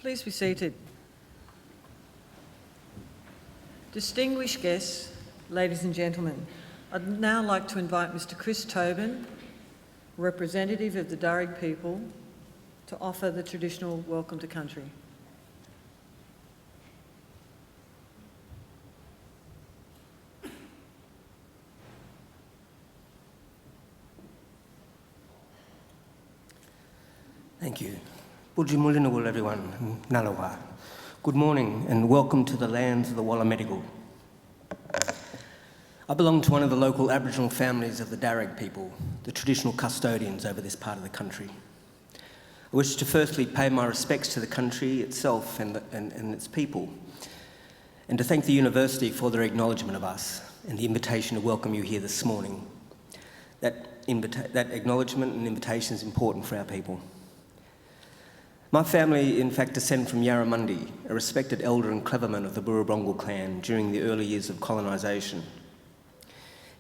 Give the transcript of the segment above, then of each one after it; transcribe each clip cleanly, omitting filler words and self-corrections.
Please be seated. Distinguished guests, ladies and gentlemen, I'd now like to invite Mr. Chris Tobin, representative of the Darug people, to offer the traditional welcome to country. Thank you. Budji Mulinawul, everyone, Nalawa. Good morning and welcome to the lands of the Wallamedigal. I belong to one of the local Aboriginal families of the Darug people, the traditional custodians over this part of the country. I wish to firstly pay my respects to the country itself and its people, and to thank the university for their acknowledgement of us and the invitation to welcome you here this morning. That acknowledgement and invitation is important for our people. My family, in fact, descend from Yarramundi, a respected elder and cleverman of the Burrabrongal clan during the early years of colonisation.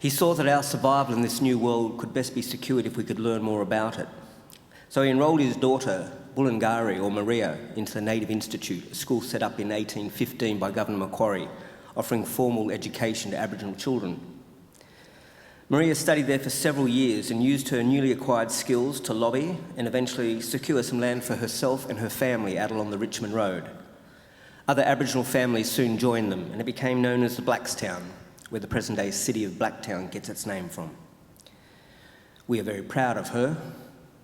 He saw that our survival in this new world could best be secured if we could learn more about it. So he enrolled his daughter, Bulangari, or Maria, into the Native Institute, a school set up in 1815 by Governor Macquarie, offering formal education to Aboriginal children. Maria studied there for several years and used her newly acquired skills to lobby and eventually secure some land for herself and her family out along the Richmond Road. Other Aboriginal families soon joined them, and it became known as the Blackstown, where the present-day city of Blacktown gets its name from. We are very proud of her,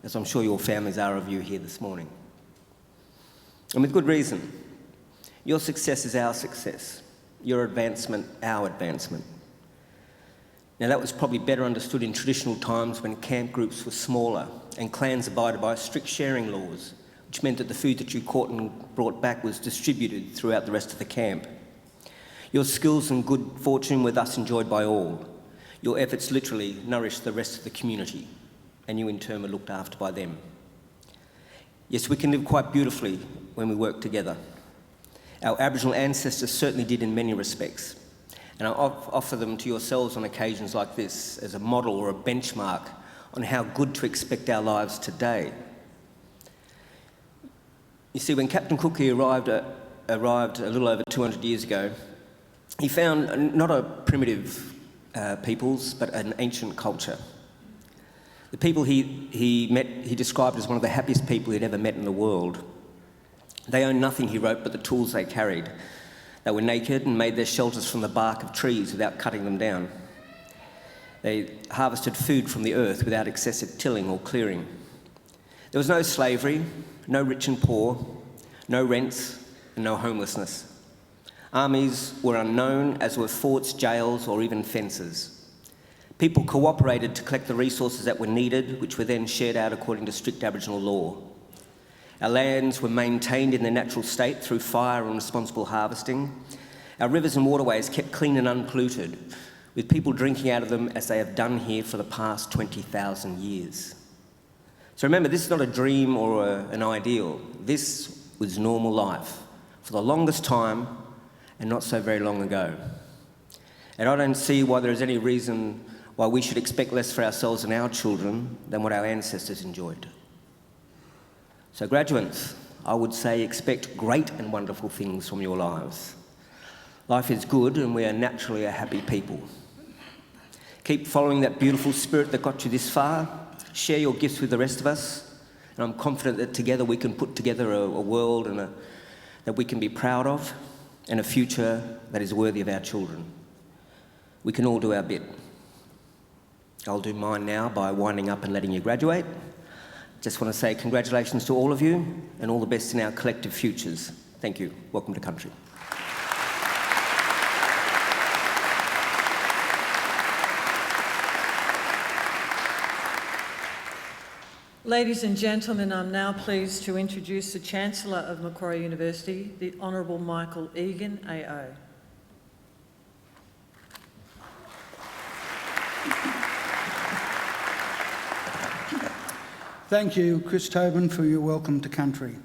as I'm sure your families are of you here this morning. And with good reason. Your success is our success. Your advancement, our advancement. Now that was probably better understood in traditional times when camp groups were smaller and clans abided by strict sharing laws, which meant that the food that you caught and brought back was distributed throughout the rest of the camp. Your skills and good fortune were thus enjoyed by all. Your efforts literally nourished the rest of the community, and you in turn were looked after by them. Yes, we can live quite beautifully when we work together. Our Aboriginal ancestors certainly did in many respects, and I offer them to yourselves on occasions like this as a model or a benchmark on how good to expect our lives today. You see, when Captain Cook arrived a little over 200 years ago, he found not a primitive peoples, but an ancient culture. The people he met, he described as one of the happiest people he'd ever met in the world. They owned nothing, he wrote, but the tools they carried. They were naked and made their shelters from the bark of trees without cutting them down. They harvested food from the earth without excessive tilling or clearing. There was no slavery, no rich and poor, no rents, and no homelessness. Armies were unknown, as were forts, jails, or even fences. People cooperated to collect the resources that were needed, which were then shared out according to strict Aboriginal law. Our lands were maintained in their natural state through fire and responsible harvesting. Our rivers and waterways kept clean and unpolluted, with people drinking out of them as they have done here for the past 20,000 years. So remember, this is not a dream or an ideal. This was normal life for the longest time and not so very long ago. And I don't see why there is any reason why we should expect less for ourselves and our children than what our ancestors enjoyed. So graduates, I would say expect great and wonderful things from your lives. Life is good and we are naturally a happy people. Keep following that beautiful spirit that got you this far. Share your gifts with the rest of us. And I'm confident that together we can put together a world that we can be proud of and a future that is worthy of our children. We can all do our bit. I'll do mine now by winding up and letting you graduate. Just want to say congratulations to all of you and all the best in our collective futures. Thank you. Welcome to country. Ladies and gentlemen, I'm now pleased to introduce the Chancellor of Macquarie University, the Honourable Michael Egan, AO. Thank you, Chris Tobin, for your welcome to country.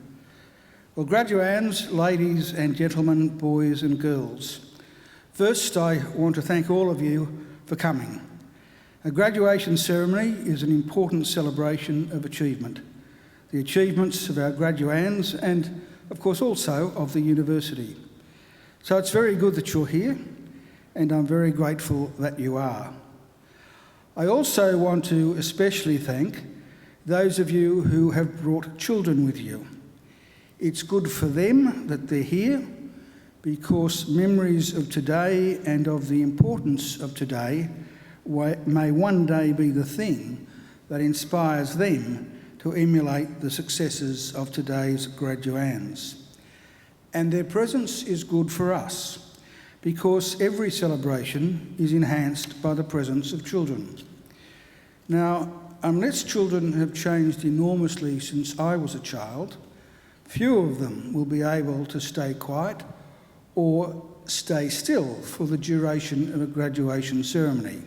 Well, graduands, ladies and gentlemen, boys and girls, first I want to thank all of you for coming. A graduation ceremony is an important celebration of achievement. The achievements of our graduands and of course also of the university. So it's very good that you're here, and I'm very grateful that you are. I also want to especially thank those of you who have brought children with you. It's good for them that they're here, because memories of today and of the importance of today may one day be the thing that inspires them to emulate the successes of today's graduands. And their presence is good for us, because every celebration is enhanced by the presence of children. Now, unless children have changed enormously since I was a child, few of them will be able to stay quiet or stay still for the duration of a graduation ceremony.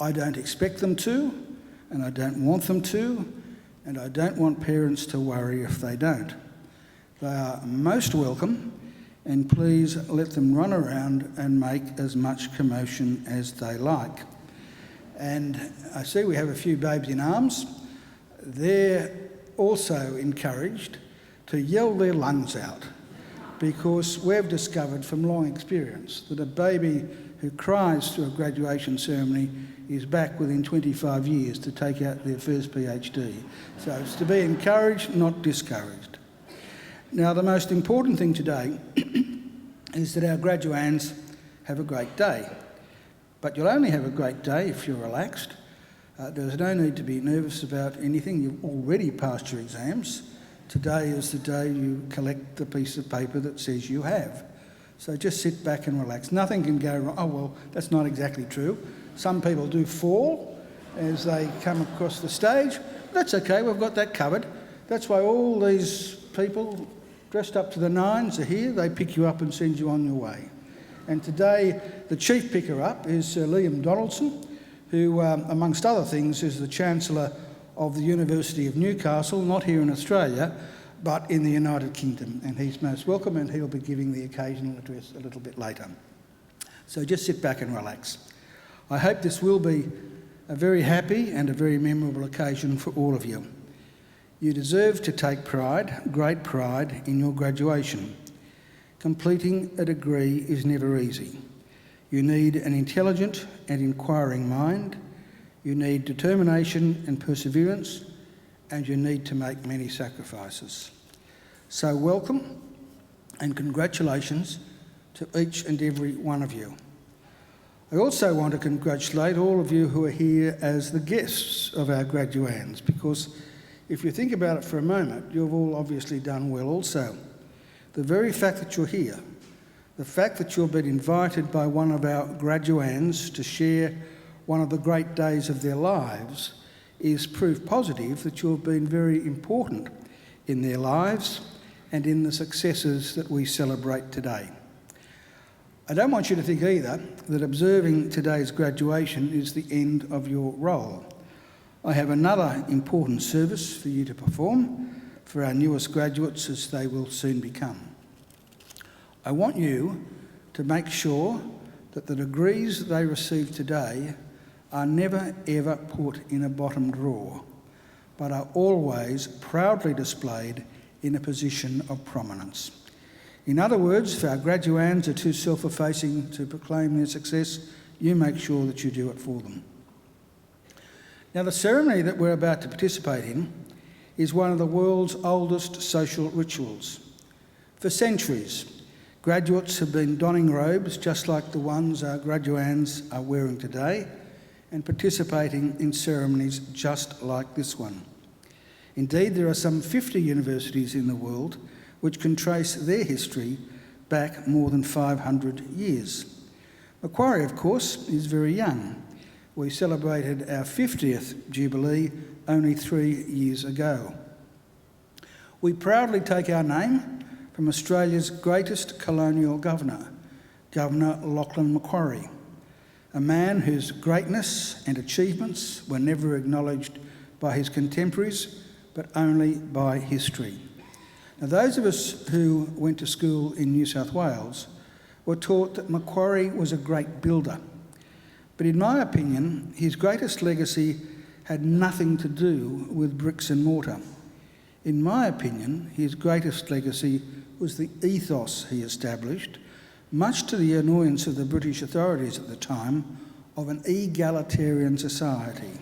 I don't expect them to, and I don't want them to, and I don't want parents to worry if they don't. They are most welcome, and please let them run around and make as much commotion as they like. And I see we have a few babes in arms. They're also encouraged to yell their lungs out, because we've discovered from long experience that a baby who cries through a graduation ceremony is back within 25 years to take out their first PhD. So it's to be encouraged, not discouraged. Now, the most important thing today is that our graduands have a great day. But you'll only have a great day if you're relaxed. There's no need to be nervous about anything. You've already passed your exams. Today is the day you collect the piece of paper that says you have. So just sit back and relax. Nothing can go wrong. Oh, well, that's not exactly true. Some people do fall as they come across the stage. That's okay, we've got that covered. That's why all these people dressed up to the nines are here. They pick you up and send you on your way. And today, the chief picker-up is Sir Liam Donaldson, who, amongst other things, is the Chancellor of the University of Newcastle, not here in Australia, but in the United Kingdom. And he's most welcome, and he'll be giving the occasional address a little bit later. So just sit back and relax. I hope this will be a very happy and a very memorable occasion for all of you. You deserve to take pride, great pride, in your graduation. Completing a degree is never easy. You need an intelligent and inquiring mind, you need determination and perseverance, and you need to make many sacrifices. So welcome and congratulations to each and every one of you. I also want to congratulate all of you who are here as the guests of our graduands, because if you think about it for a moment, you've all obviously done well also. The very fact that you're here, the fact that you've been invited by one of our graduands to share one of the great days of their lives is proof positive that you've been very important in their lives and in the successes that we celebrate today. I don't want you to think either that observing today's graduation is the end of your role. I have another important service for you to perform for our newest graduates, as they will soon become. I want you to make sure that the degrees they receive today are never ever put in a bottom drawer, but are always proudly displayed in a position of prominence. In other words, if our graduands are too self-effacing to proclaim their success, you make sure that you do it for them. Now, the ceremony that we're about to participate in is one of the world's oldest social rituals. For centuries, graduates have been donning robes just like the ones our graduands are wearing today, and participating in ceremonies just like this one. Indeed, there are some 50 universities in the world which can trace their history back more than 500 years. Macquarie, of course, is very young. We celebrated our 50th Jubilee only 3 years ago. We proudly take our name from Australia's greatest colonial governor, Governor Lachlan Macquarie, a man whose greatness and achievements were never acknowledged by his contemporaries, but only by history. Now, those of us who went to school in New South Wales were taught that Macquarie was a great builder. But in my opinion, his greatest legacy had nothing to do with bricks and mortar. In my opinion, his greatest legacy was the ethos he established, much to the annoyance of the British authorities at the time, of an egalitarian society,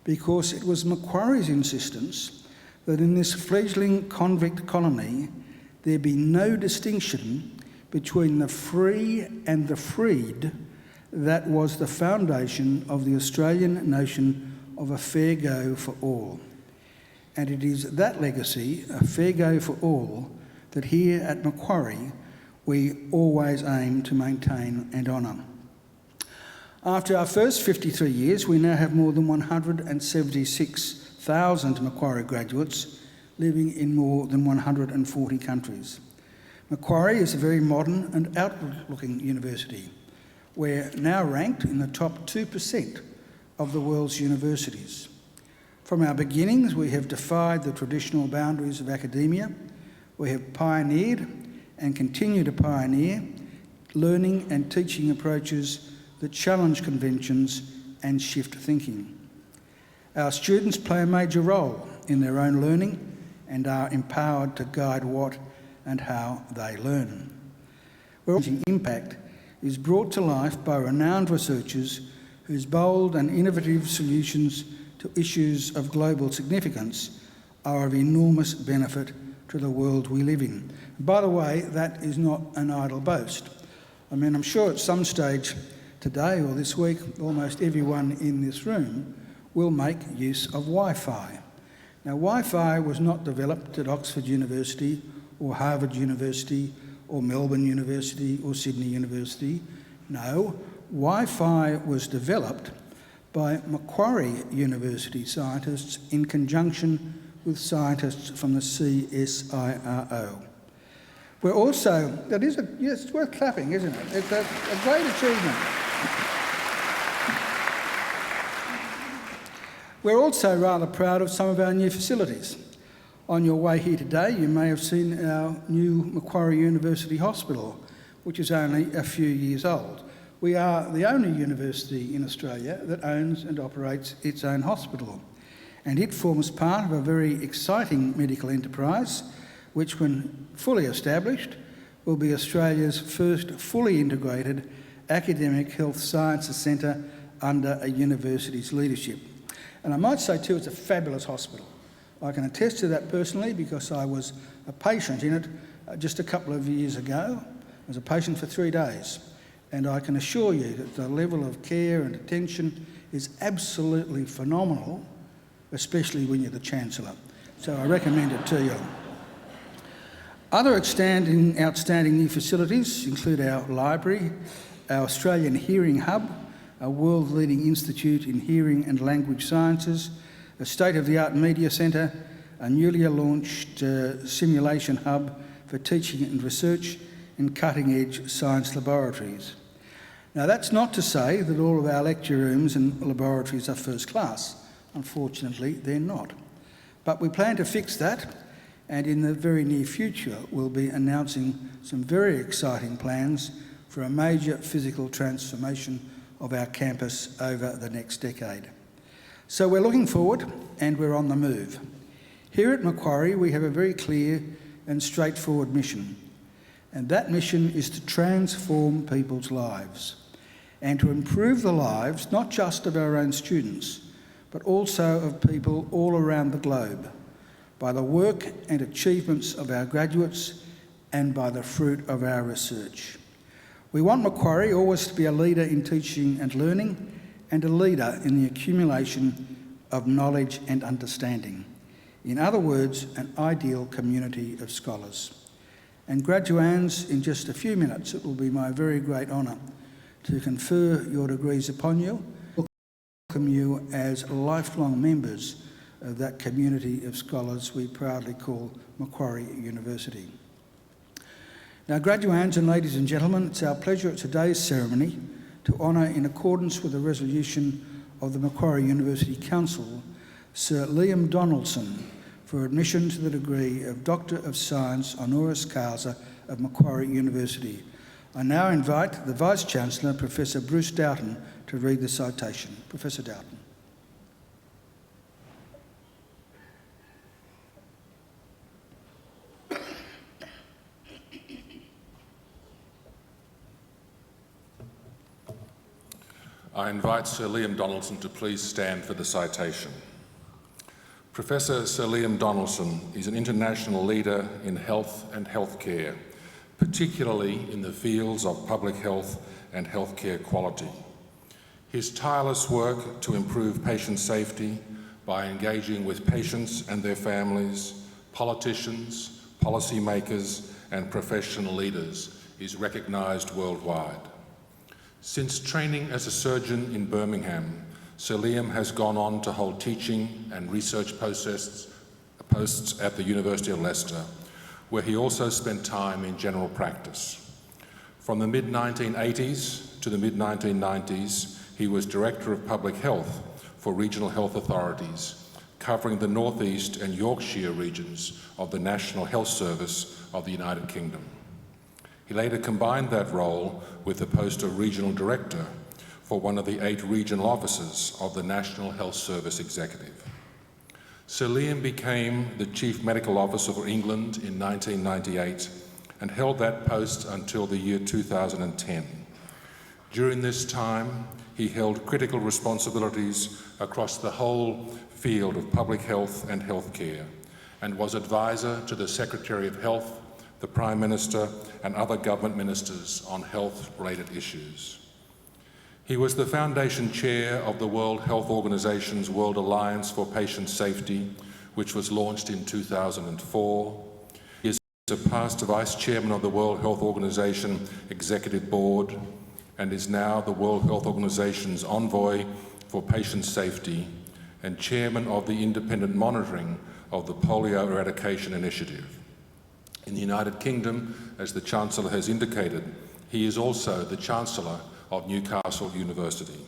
because it was Macquarie's insistence that in this fledgling convict colony there be no distinction between the free and the freed that was the foundation of the Australian notion of a fair go for all. And it is that legacy, a fair go for all, that here at Macquarie we always aim to maintain and honour. After our first 53 years, we now have more than 176,000 Macquarie graduates living in more than 140 countries. Macquarie is a very modern and outward-looking university. We're now ranked in the top 2% of the world's universities. From our beginnings, we have defied the traditional boundaries of academia. We have pioneered and continue to pioneer learning and teaching approaches that challenge conventions and shift thinking. Our students play a major role in their own learning and are empowered to guide what and how they learn. Where impact is brought to life by renowned researchers whose bold and innovative solutions to issues of global significance are of enormous benefit to the world we live in. By the way, that is not an idle boast. I mean, I'm sure at some stage today or this week, almost everyone in this room will make use of Wi-Fi. Now, Wi-Fi was not developed at Oxford University or Harvard University or Melbourne University or Sydney University. No, Wi-Fi was developed by Macquarie University scientists in conjunction with scientists from the CSIRO. We're also, yes, it's worth clapping, isn't it? It's a great achievement. We're also rather proud of some of our new facilities. On your way here today, you may have seen our new Macquarie University Hospital, which is only a few years old. We are the only university in Australia that owns and operates its own hospital, and it forms part of a very exciting medical enterprise, which, when fully established, will be Australia's first fully integrated academic health sciences centre under a university's leadership. And I might say too, it's a fabulous hospital. I can attest to that personally because I was a patient in it just a couple of years ago. I was a patient for 3 days. And I can assure you that the level of care and attention is absolutely phenomenal, especially when you're the Chancellor. So I recommend it to you. Other outstanding new facilities include our library, our Australian Hearing Hub, a world-leading institute in hearing and language sciences, a state-of-the-art media centre, a newly launched simulation hub for teaching and research, and cutting-edge science laboratories. Now, that's not to say that all of our lecture rooms and laboratories are first class. Unfortunately, they're not. But we plan to fix that, and in the very near future, we'll be announcing some very exciting plans for a major physical transformation of our campus over the next decade. So we're looking forward, and we're on the move. Here at Macquarie, we have a very clear and straightforward mission. And that mission is to transform people's lives and to improve the lives, not just of our own students, but also of people all around the globe, by the work and achievements of our graduates and by the fruit of our research. We want Macquarie always to be a leader in teaching and learning and a leader in the accumulation of knowledge and understanding. In other words, an ideal community of scholars. And graduands, in just a few minutes, it will be my very great honour to confer your degrees upon you, welcome you as lifelong members of that community of scholars we proudly call Macquarie University. Now, graduands and ladies and gentlemen, it's our pleasure at today's ceremony to honour, in accordance with the resolution of the Macquarie University Council, Sir Liam Donaldson, for admission to the degree of Doctor of Science honoris causa of Macquarie University. I now invite the Vice-Chancellor, Professor Bruce Doughton, to read the citation. Professor Doughton. I invite Sir Liam Donaldson to please stand for the citation. Professor Sir Liam Donaldson is an international leader in health and healthcare, particularly in the fields of public health and healthcare quality. His tireless work to improve patient safety by engaging with patients and their families, politicians, policymakers, and professional leaders is recognised worldwide. Since training as a surgeon in Birmingham, Sir Liam has gone on to hold teaching and research posts at the University of Leicester, where he also spent time in general practice. From the mid-1980s to the mid-1990s, he was Director of Public Health for regional health authorities, covering the North East and Yorkshire regions of the National Health Service of the United Kingdom. He later combined that role with the post of Regional Director for one of the 8 regional offices of the National Health Service Executive. Sir Liam became the Chief Medical Officer for England in 1998 and held that post until the year 2010. During this time, he held critical responsibilities across the whole field of public health and healthcare, and was advisor to the Secretary of Health, the Prime Minister, and other government ministers on health-related issues. He was the Foundation Chair of the World Health Organization's World Alliance for Patient Safety, which was launched in 2004. He is a past Vice Chairman of the World Health Organization Executive Board and is now the World Health Organization's Envoy for Patient Safety and Chairman of the Independent Monitoring of the Polio Eradication Initiative. In the United Kingdom, as the Chancellor has indicated, he is also the Chancellor of Newcastle University.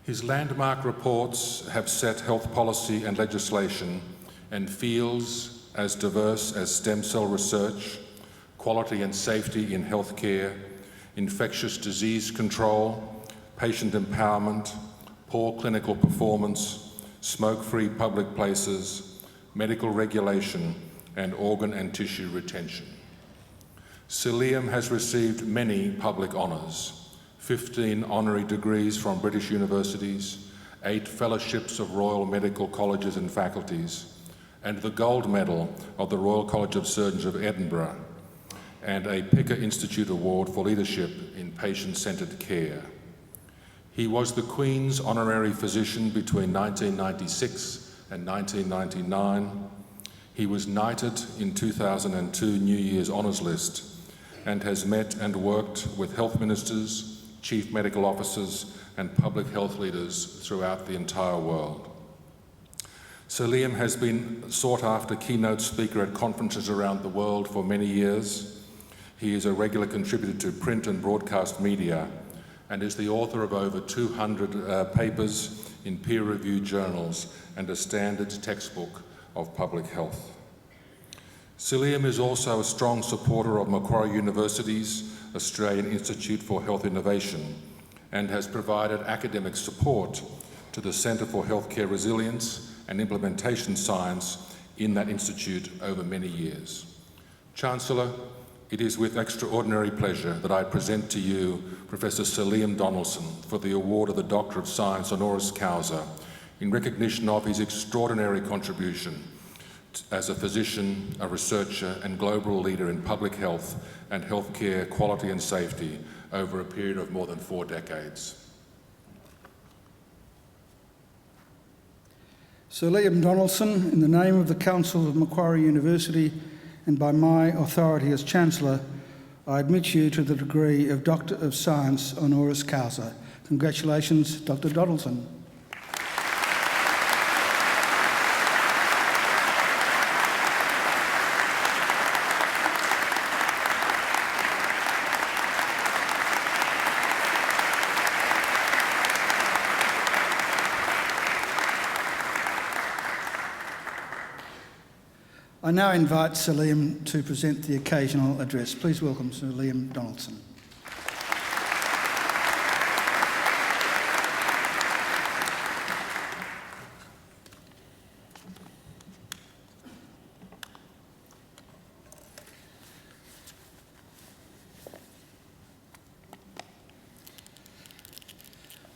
His landmark reports have set health policy and legislation in fields as diverse as stem cell research, quality and safety in healthcare, infectious disease control, patient empowerment, poor clinical performance, smoke-free public places, medical regulation, and organ and tissue retention. Sir Liam has received many public honours, 15 honorary degrees from British universities, 8 fellowships of Royal Medical Colleges and faculties, and the Gold Medal of the Royal College of Surgeons of Edinburgh, and a Picker Institute Award for Leadership in Patient-Centred Care. He was the Queen's Honorary Physician between 1996 and 1999. He was knighted in 2002 New Year's Honours List and has met and worked with health ministers, chief medical officers and public health leaders throughout the entire world. Sir Liam has been sought after keynote speaker at conferences around the world for many years. He is a regular contributor to print and broadcast media and is the author of over 200 papers in peer-reviewed journals and a standard textbook of public health. Sir Liam is also a strong supporter of Macquarie University's Australian Institute for Health Innovation and has provided academic support to the Centre for Healthcare Resilience and Implementation Science in that institute over many years. Chancellor, it is with extraordinary pleasure that I present to you Professor Sir Liam Donaldson for the award of the Doctor of Science honoris causa in recognition of his extraordinary contribution as a physician, a researcher and global leader in public health and healthcare quality and safety over a period of more than 4 decades. Sir Liam Donaldson, in the name of the Council of Macquarie University and by my authority as Chancellor, I admit you to the degree of Doctor of Science honoris causa. Congratulations, Dr. Donaldson. I now invite Sir Liam to present the occasional address. Please welcome Sir Liam Donaldson.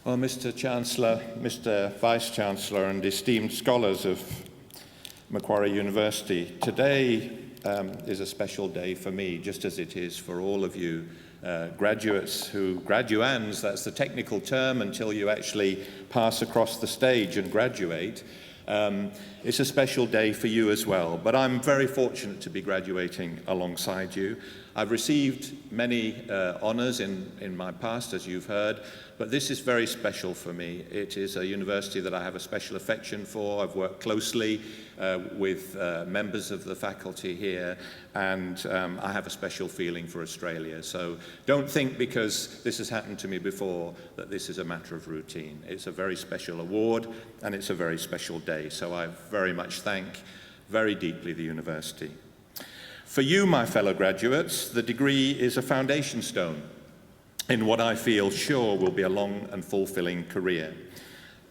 Well, Mr. Chancellor, Mr. Vice-Chancellor and esteemed scholars of Macquarie University, today is a special day for me, just as it is for all of you graduates graduands, that's the technical term until you actually pass across the stage and graduate. It's a special day for you as well, but I'm very fortunate to be graduating alongside you. I've received many honours in my past, as you've heard, but this is very special for me. It is a university that I have a special affection for. I've worked closely with members of the faculty here, and I have a special feeling for Australia. So don't think because this has happened to me before that this is a matter of routine. It's a very special award, and it's a very special day. So I very much thank very deeply the university. For you, my fellow graduates, the degree is a foundation stone in what I feel sure will be a long and fulfilling career.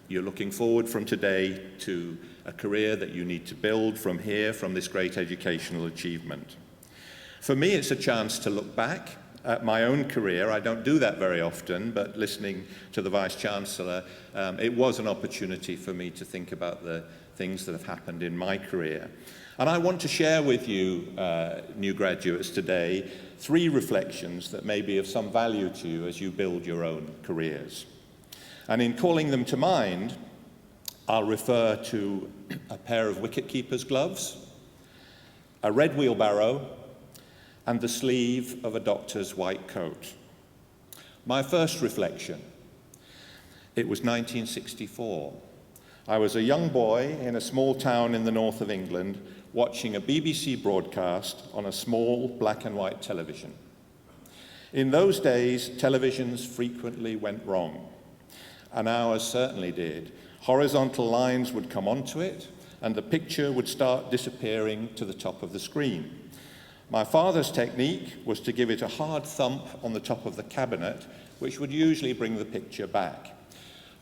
You're looking forward from today to a career that you need to build from here, from this great educational achievement. For me, it's a chance to look back at my own career. I don't do that very often, but listening to the Vice-Chancellor, it was an opportunity for me to think about the things that have happened in my career. And I want to share with you, new graduates today, 3 reflections that may be of some value to you as you build your own careers. And in calling them to mind, I'll refer to a pair of wicket-keeper's gloves, a red wheelbarrow, and the sleeve of a doctor's white coat. My first reflection, it was 1964. I was a young boy in a small town in the north of England, watching a BBC broadcast on a small black and white television. In those days, televisions frequently went wrong, and ours certainly did. Horizontal lines would come onto it, and the picture would start disappearing to the top of the screen. My father's technique was to give it a hard thump on the top of the cabinet, which would usually bring the picture back.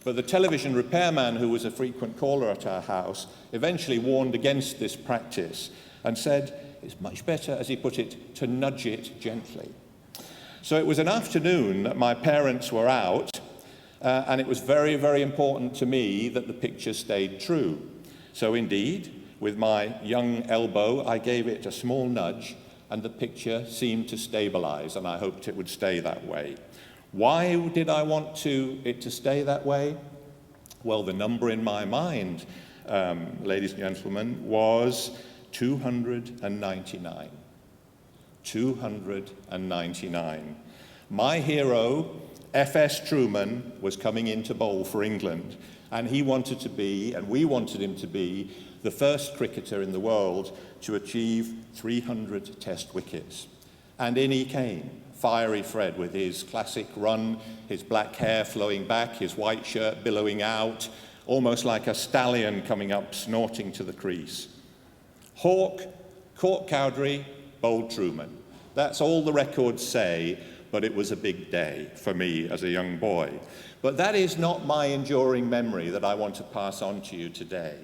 But the television repairman, who was a frequent caller at our house, eventually warned against this practice and said, it's much better, as he put it, to nudge it gently. So it was an afternoon that my parents were out, and it was very, very important to me that the picture stayed true. So indeed, with my young elbow, I gave it a small nudge, and the picture seemed to stabilize, and I hoped it would stay that way. Why did I want it to stay that way? Well, the number in my mind, ladies and gentlemen, was 299. 299. My hero, F.S. Truman, was coming into bowl for England, and he wanted to be, and we wanted him to be, the first cricketer in the world to achieve 300 test wickets. And in he came. Fiery Fred with his classic run, his black hair flowing back, his white shirt billowing out, almost like a stallion coming up snorting to the crease. Hawke, caught Cowdery, bowled Truman. That's all the records say, but it was a big day for me as a young boy. But that is not my enduring memory that I want to pass on to you today.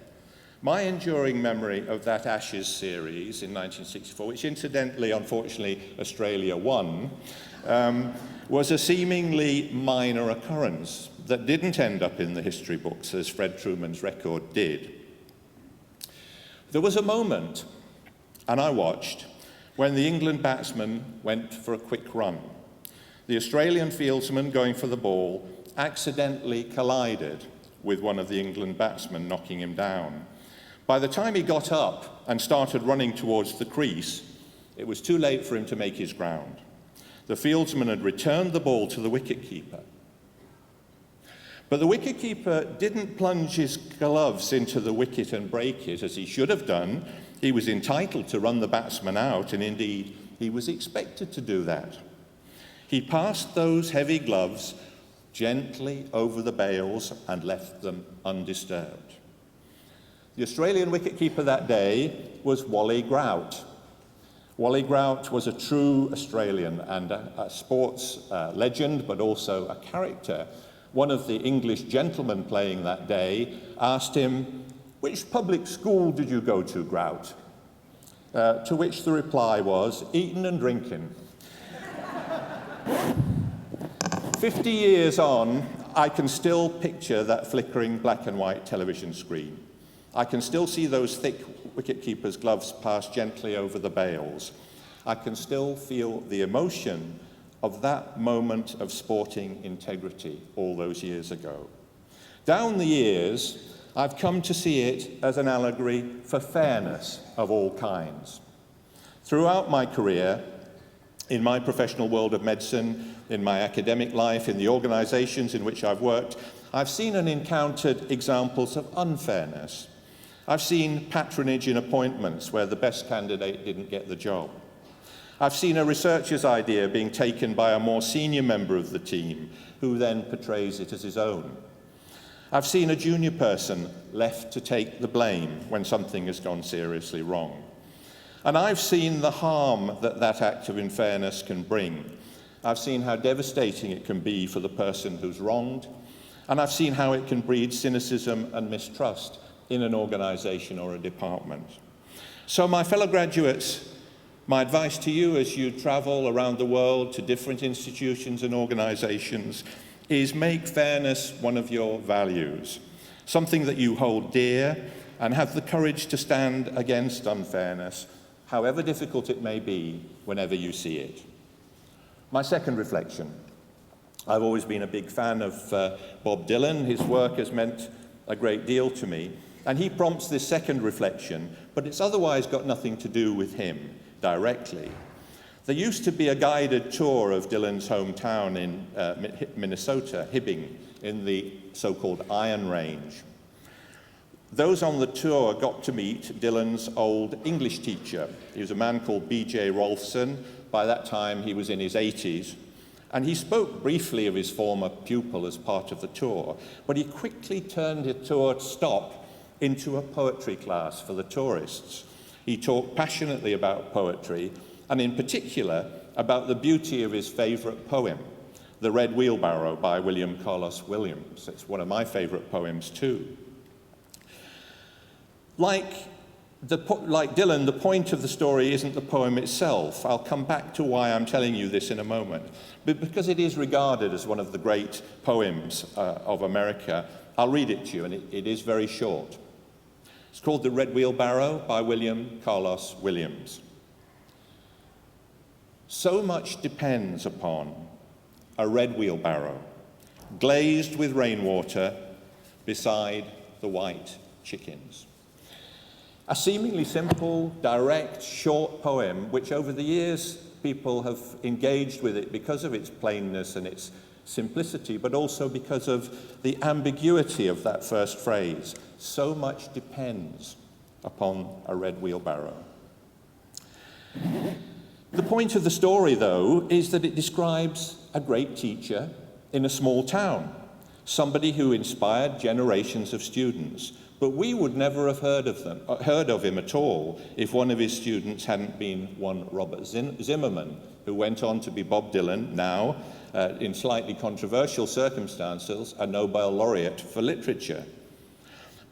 My enduring memory of that Ashes series in 1964, which incidentally, unfortunately, Australia won, was a seemingly minor occurrence that didn't end up in the history books as Fred Truman's record did. There was a moment, and I watched, when the England batsman went for a quick run. The Australian fieldsman going for the ball accidentally collided with one of the England batsmen, knocking him down. By the time he got up and started running towards the crease, it was too late for him to make his ground. The fieldsman had returned the ball to the wicketkeeper. But the wicketkeeper didn't plunge his gloves into the wicket and break it, as he should have done. He was entitled to run the batsman out, and indeed, he was expected to do that. He passed those heavy gloves gently over the bails and left them undisturbed. The Australian wicketkeeper that day was Wally Grout. Wally Grout was a true Australian and a sports legend, but also a character. One of the English gentlemen playing that day asked him, "Which public school did you go to, Grout?" To which the reply was, "Eating and drinking." 50 years on, I can still picture that flickering black and white television screen. I can still see those thick wicket-keeper's gloves pass gently over the bails. I can still feel the emotion of that moment of sporting integrity all those years ago. Down the years, I've come to see it as an allegory for fairness of all kinds. Throughout my career, in my professional world of medicine, in my academic life, in the organisations in which I've worked, I've seen and encountered examples of unfairness. I've seen patronage in appointments where the best candidate didn't get the job. I've seen a researcher's idea being taken by a more senior member of the team, who then portrays it as his own. I've seen a junior person left to take the blame when something has gone seriously wrong. And I've seen the harm that that act of unfairness can bring. I've seen how devastating it can be for the person who's wronged, and I've seen how it can breed cynicism and mistrust in an organisation or a department. So my fellow graduates, my advice to you as you travel around the world to different institutions and organisations is make fairness one of your values, something that you hold dear, and have the courage to stand against unfairness, however difficult it may be, whenever you see it. My second reflection. I've always been a big fan of Bob Dylan. His work has meant a great deal to me. And he prompts this second reflection, but it's otherwise got nothing to do with him directly. There used to be a guided tour of Dylan's hometown in Minnesota, Hibbing, in the so-called Iron Range. Those on the tour got to meet Dylan's old English teacher. He was a man called B.J. Rolfson. By that time, he was in his 80s. And he spoke briefly of his former pupil as part of the tour, but he quickly turned the tour stop into a poetry class for the tourists. He talked passionately about poetry, and in particular about the beauty of his favourite poem, The Red Wheelbarrow by William Carlos Williams. It's one of my favourite poems too. Like Dylan, the point of the story isn't the poem itself. I'll come back to why I'm telling you this in a moment. But because it is regarded as one of the great poems of America, I'll read it to you, and it is very short. It's called The Red Wheelbarrow by William Carlos Williams. So much depends upon a red wheelbarrow, glazed with rainwater beside the white chickens. A seemingly simple, direct, short poem, which over the years people have engaged with it because of its plainness and its simplicity, but also because of the ambiguity of that first phrase. So much depends upon a red wheelbarrow. The point of the story, though, is that it describes a great teacher in a small town, somebody who inspired generations of students. But we would never have heard of him at all if one of his students hadn't been one Robert Zimmerman, who went on to be Bob Dylan, now, in slightly controversial circumstances, a Nobel laureate for literature.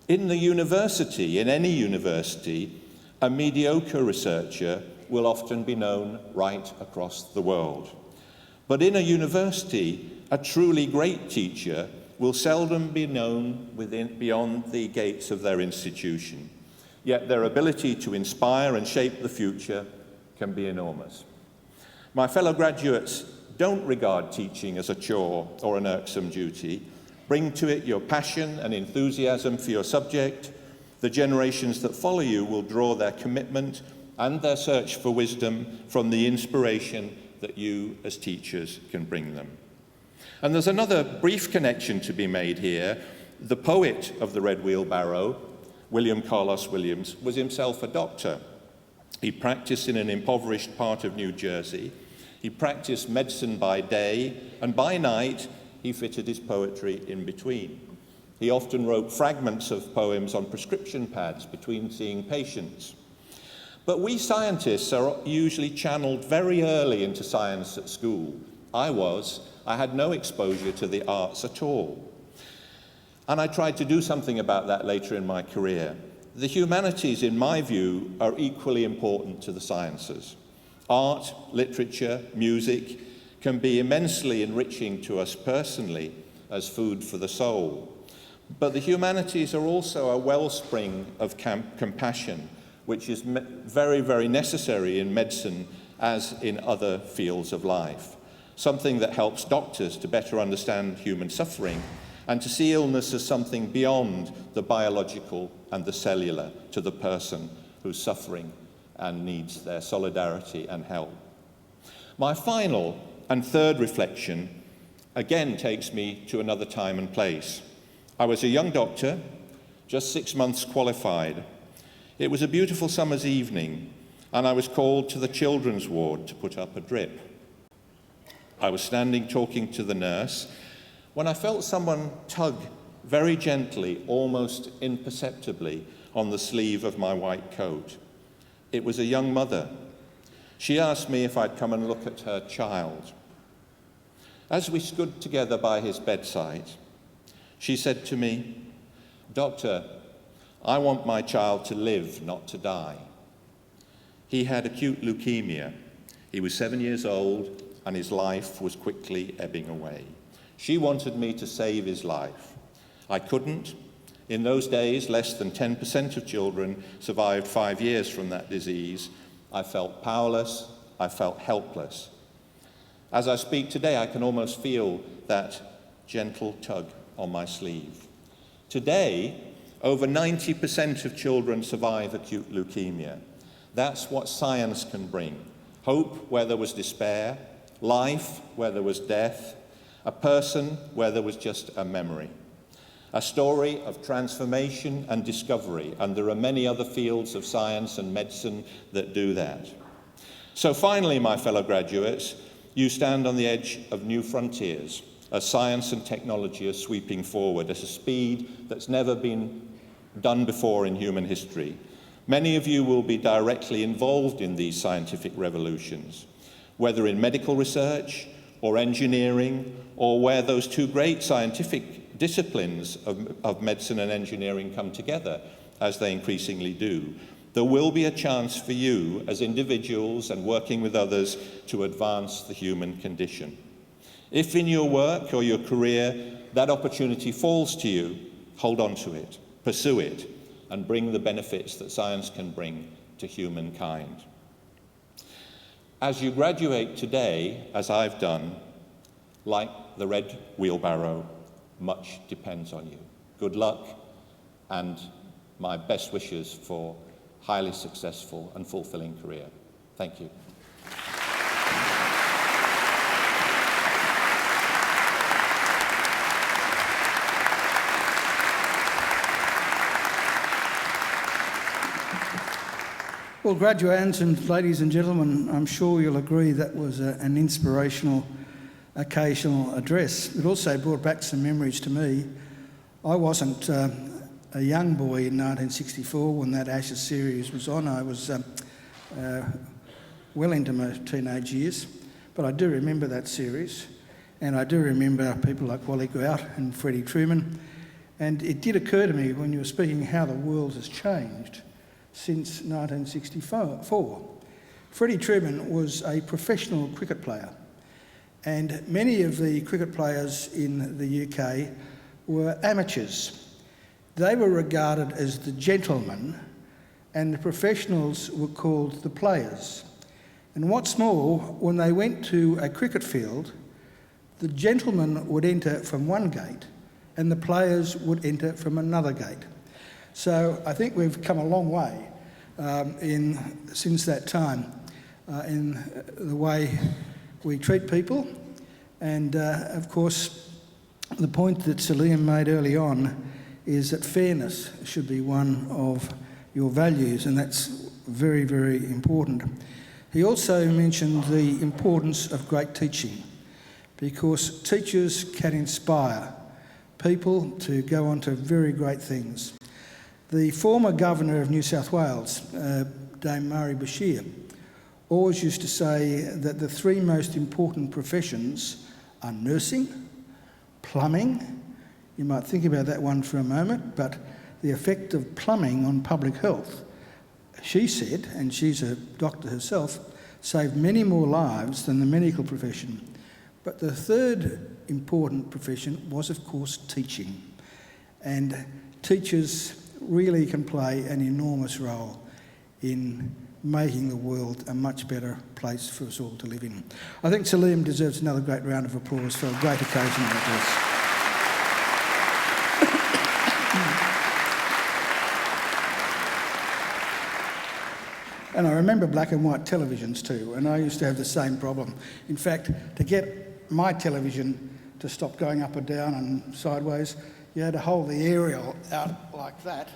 In the university, in any university, a mediocre researcher will often be known right across the world. But in a university, a truly great teacher will seldom be known beyond the gates of their institution. Yet their ability to inspire and shape the future can be enormous. My fellow graduates, don't regard teaching as a chore or an irksome duty. Bring to it your passion and enthusiasm for your subject. The generations that follow you will draw their commitment and their search for wisdom from the inspiration that you as teachers can bring them. And there's another brief connection to be made here. The poet of The Red Wheelbarrow, William Carlos Williams, was himself a doctor. He practiced in an impoverished part of New Jersey. He practiced medicine by day, and by night he fitted his poetry in between. He often wrote fragments of poems on prescription pads between seeing patients. But we scientists are usually channeled very early into science at school. I had no exposure to the arts at all. And I tried to do something about that later in my career. The humanities, in my view, are equally important to the sciences. Art, literature, music can be immensely enriching to us personally, as food for the soul. But the humanities are also a wellspring of compassion, which is very, very necessary in medicine as in other fields of life. Something that helps doctors to better understand human suffering and to see illness as something beyond the biological and the cellular to the person who's suffering and needs their solidarity and help. My final and third reflection again takes me to another time and place. I was a young doctor, just 6 months qualified. It was a beautiful summer's evening, and I was called to the children's ward to put up a drip. I was standing talking to the nurse when I felt someone tug very gently, almost imperceptibly, on the sleeve of my white coat. It was a young mother. She asked me if I'd come and look at her child. As we stood together by his bedside, she said to me, "Doctor, I want my child to live, not to die." He had acute leukemia. He was 7 years old, and his life was quickly ebbing away. She wanted me to save his life. I couldn't. In those days, less than 10% of children survived 5 years from that disease. I felt powerless. I felt helpless. As I speak today, I can almost feel that gentle tug on my sleeve. Today, over 90% of children survive acute leukemia. That's what science can bring. Hope where there was despair, life where there was death, a person where there was just a memory. A story of transformation and discovery, and there are many other fields of science and medicine that do that. So finally, my fellow graduates, you stand on the edge of new frontiers as science and technology are sweeping forward at a speed that's never been done before in human history. Many of you will be directly involved in these scientific revolutions, whether in medical research or engineering, or where those two great scientific disciplines of medicine and engineering come together, as they increasingly do. There will be a chance for you as individuals and working with others to advance the human condition. If in your work or your career that opportunity falls to you, hold on to it, pursue it, and bring the benefits that science can bring to humankind. As you graduate today, as I've done, like the red wheelbarrow, much depends on you. Good luck, and my best wishes for a highly successful and fulfilling career. Thank you. Well, graduands and ladies and gentlemen, I'm sure you'll agree that was an inspirational occasional address. It also brought back some memories to me. I wasn't a young boy in 1964 when that Ashes series was on. I was well into my teenage years, but I do remember that series, and I do remember people like Wally Grout and Freddie Truman, and it did occur to me when you were speaking how the world has changed since 1964. Freddie Truman was a professional cricket player, and many of the cricket players in the UK were amateurs. They were regarded as the gentlemen, and the professionals were called the players. And what's more, when they went to a cricket field, the gentlemen would enter from one gate and the players would enter from another gate. So I think we've come a long way since that time in the way we treat people. And of course, the point that Salim made early on is that fairness should be one of your values, and that's very, very important. He also mentioned the importance of great teaching, because teachers can inspire people to go on to very great things. The former Governor of New South Wales, Dame Murray Bashir, always used to say that the three most important professions are nursing, plumbing. You might think about that one for a moment, but the effect of plumbing on public health, she said, and she's a doctor herself, saved many more lives than the medical profession. But the third important profession was, of course, teaching. And teachers really can play an enormous role in making the world a much better place for us all to live in. I think Salim deserves another great round of applause for a great occasion like this. And I remember black and white televisions too, and I used to have the same problem. In fact, to get my television to stop going up and down and sideways, you had to hold the aerial out like that,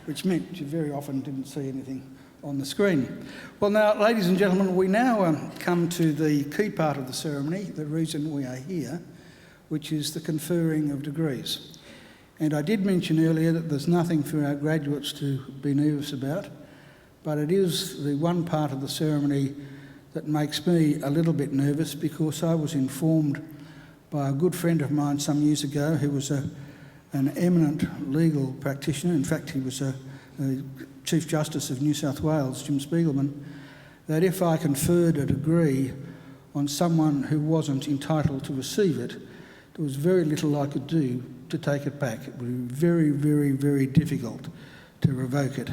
which meant you very often didn't see anything on the screen. Well now, ladies and gentlemen, we now come to the key part of the ceremony, the reason we are here, which is the conferring of degrees. And I did mention earlier that there's nothing for our graduates to be nervous about, but it is the one part of the ceremony that makes me a little bit nervous, because I was informed by a good friend of mine some years ago who was an eminent legal practitioner. In fact, he was a Chief Justice of New South Wales, Jim Spiegelman, that if I conferred a degree on someone who wasn't entitled to receive it, there was very little I could do to take it back. It would be very, very, very difficult to revoke it.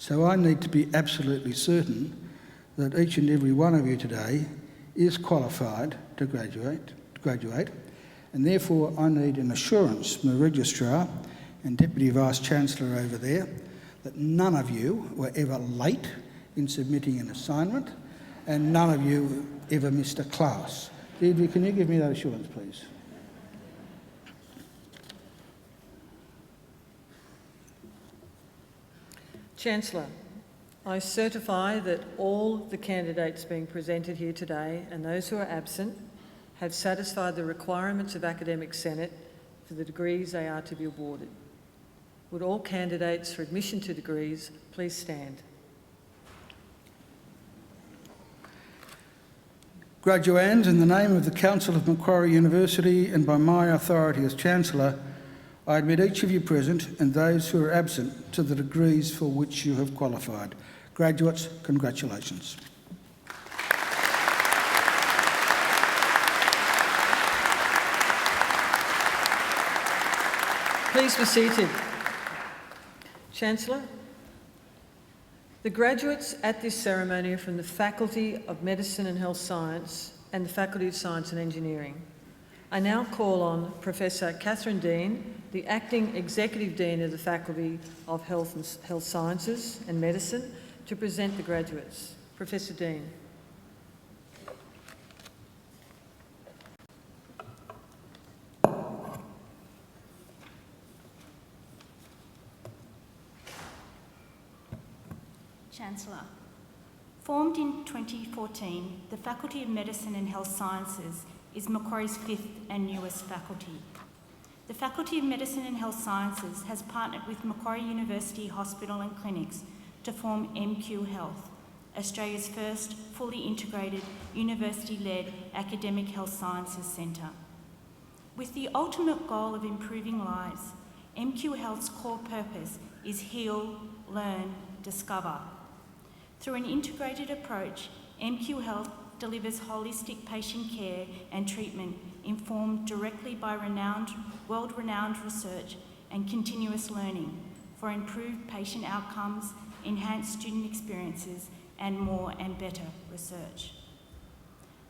So I need to be absolutely certain that each and every one of you today is qualified to graduate, and therefore I need an assurance from the Registrar and Deputy Vice-Chancellor over there that none of you were ever late in submitting an assignment and none of you ever missed a class. Deirdre, can you give me that assurance, please? Chancellor, I certify that all the candidates being presented here today and those who are absent have satisfied the requirements of Academic Senate for the degrees they are to be awarded. Would all candidates for admission to degrees please stand? Graduands, in the name of the Council of Macquarie University and by my authority as Chancellor, I admit each of you present and those who are absent to the degrees for which you have qualified. Graduates, congratulations. Please be seated. Chancellor, the graduates at this ceremony are from the Faculty of Medicine and Health Science and the Faculty of Science and Engineering. I now call on Professor Catherine Dean, the Acting Executive Dean of the Faculty of Health Sciences and Medicine, to present the graduates. Professor Dean. Chancellor, formed in 2014, the Faculty of Medicine and Health Sciences is Macquarie's fifth and newest faculty. The Faculty of Medicine and Health Sciences has partnered with Macquarie University Hospital and Clinics to form MQ Health, Australia's first fully integrated university-led academic health sciences centre. With the ultimate goal of improving lives, MQ Health's core purpose is heal, learn, discover. Through an integrated approach, MQ Health delivers holistic patient care and treatment informed directly by world-renowned research and continuous learning for improved patient outcomes, enhanced student experiences, and more and better research.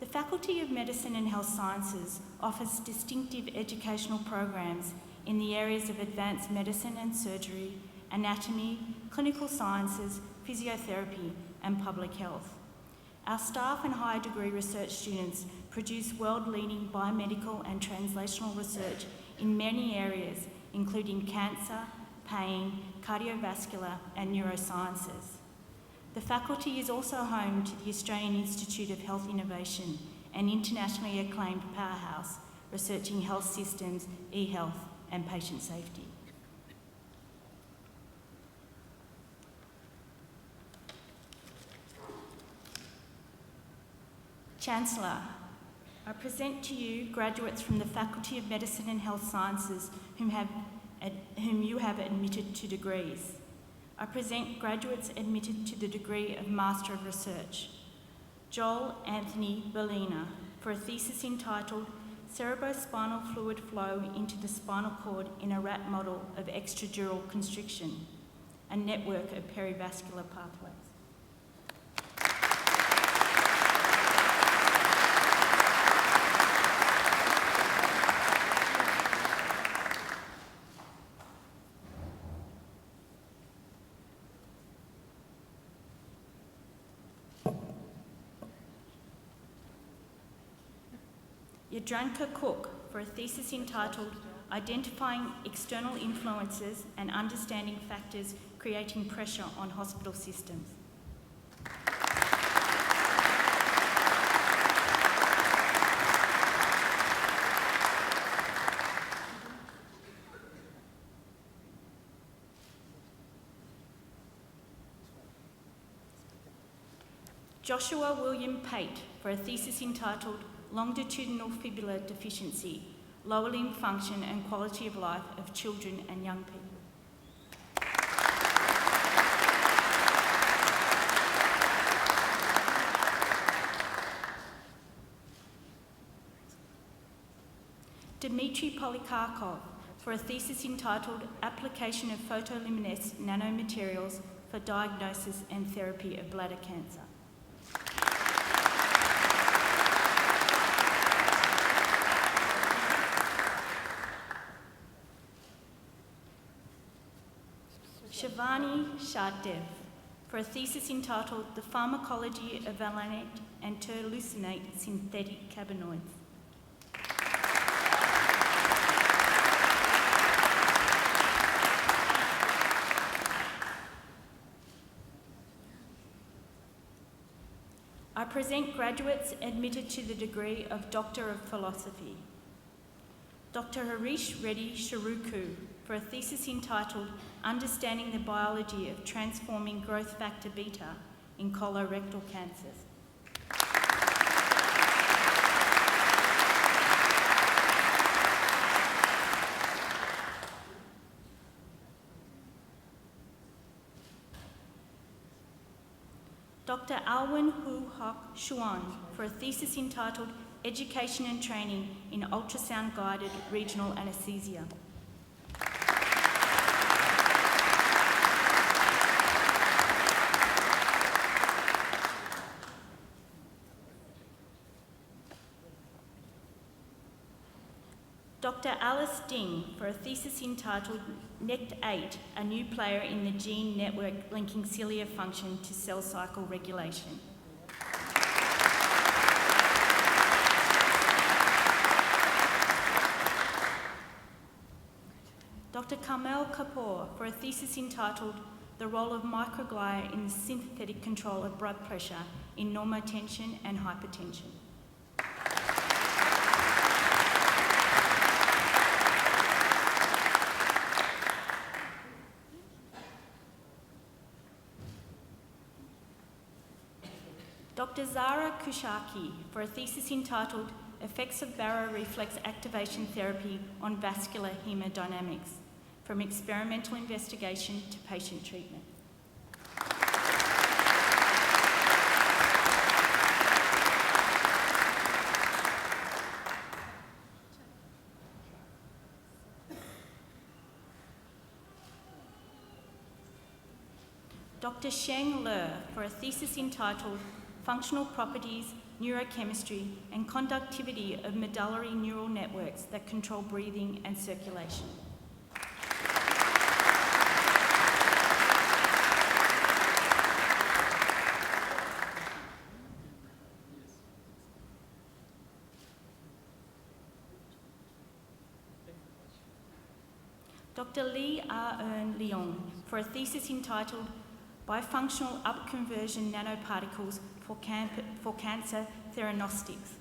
The Faculty of Medicine and Health Sciences offers distinctive educational programs in the areas of advanced medicine and surgery, anatomy, clinical sciences, physiotherapy, and public health. Our staff and higher degree research students produce world-leading biomedical and translational research in many areas, including cancer, pain, cardiovascular, and neurosciences. The faculty is also home to the Australian Institute of Health Innovation, an internationally acclaimed powerhouse researching health systems, e-health, and patient safety. Chancellor, I present to you graduates from the Faculty of Medicine and Health Sciences whom you have admitted to degrees. I present graduates admitted to the degree of Master of Research. Joel Anthony Bellina, for a thesis entitled cerebrospinal fluid flow into the spinal cord in a rat model of extradural constriction, a network of perivascular pathways. Yadranka Cook for a thesis entitled Identifying External Influences and Understanding Factors Creating Pressure on Hospital Systems. Joshua William Pate for a thesis entitled Longitudinal Fibular Deficiency, Lower Limb Function and Quality of Life of Children and Young People. Dmitry Polikarkov for a thesis entitled Application of Photoluminescent Nanomaterials for Diagnosis and Therapy of Bladder Cancer. Shivani Shatdev for a thesis entitled The Pharmacology of Valinate and Terlucinate Synthetic Cannabinoids. I present graduates admitted to the degree of Doctor of Philosophy. Dr. Harish Reddy Sharuku for a thesis entitled Understanding the Biology of Transforming Growth Factor Beta in Colorectal Cancers. Dr. Alwyn Hu Hock Xuan for a thesis entitled Education and Training in Ultrasound-Guided Regional Anesthesia. Dr. Alice Ding for a thesis entitled NECT8, a new player in the gene network linking cilia function to cell cycle regulation. Dr. Carmel Kapoor for a thesis entitled The Role of Microglia in the Synthetic Control of Blood Pressure in Normotension and Hypertension. Dr. Zara Kushaki for a thesis entitled Effects of Baroreflex Activation Therapy on Vascular Hemodynamics, from Experimental Investigation to Patient Treatment. Dr. Sheng Le for a thesis entitled Functional Properties, Neurochemistry and Conductivity of Medullary Neural Networks that Control Breathing and Circulation. Dr. Lee R. Earn Leong for a thesis entitled Bifunctional Upconversion Nanoparticles for Cancer Theranostics.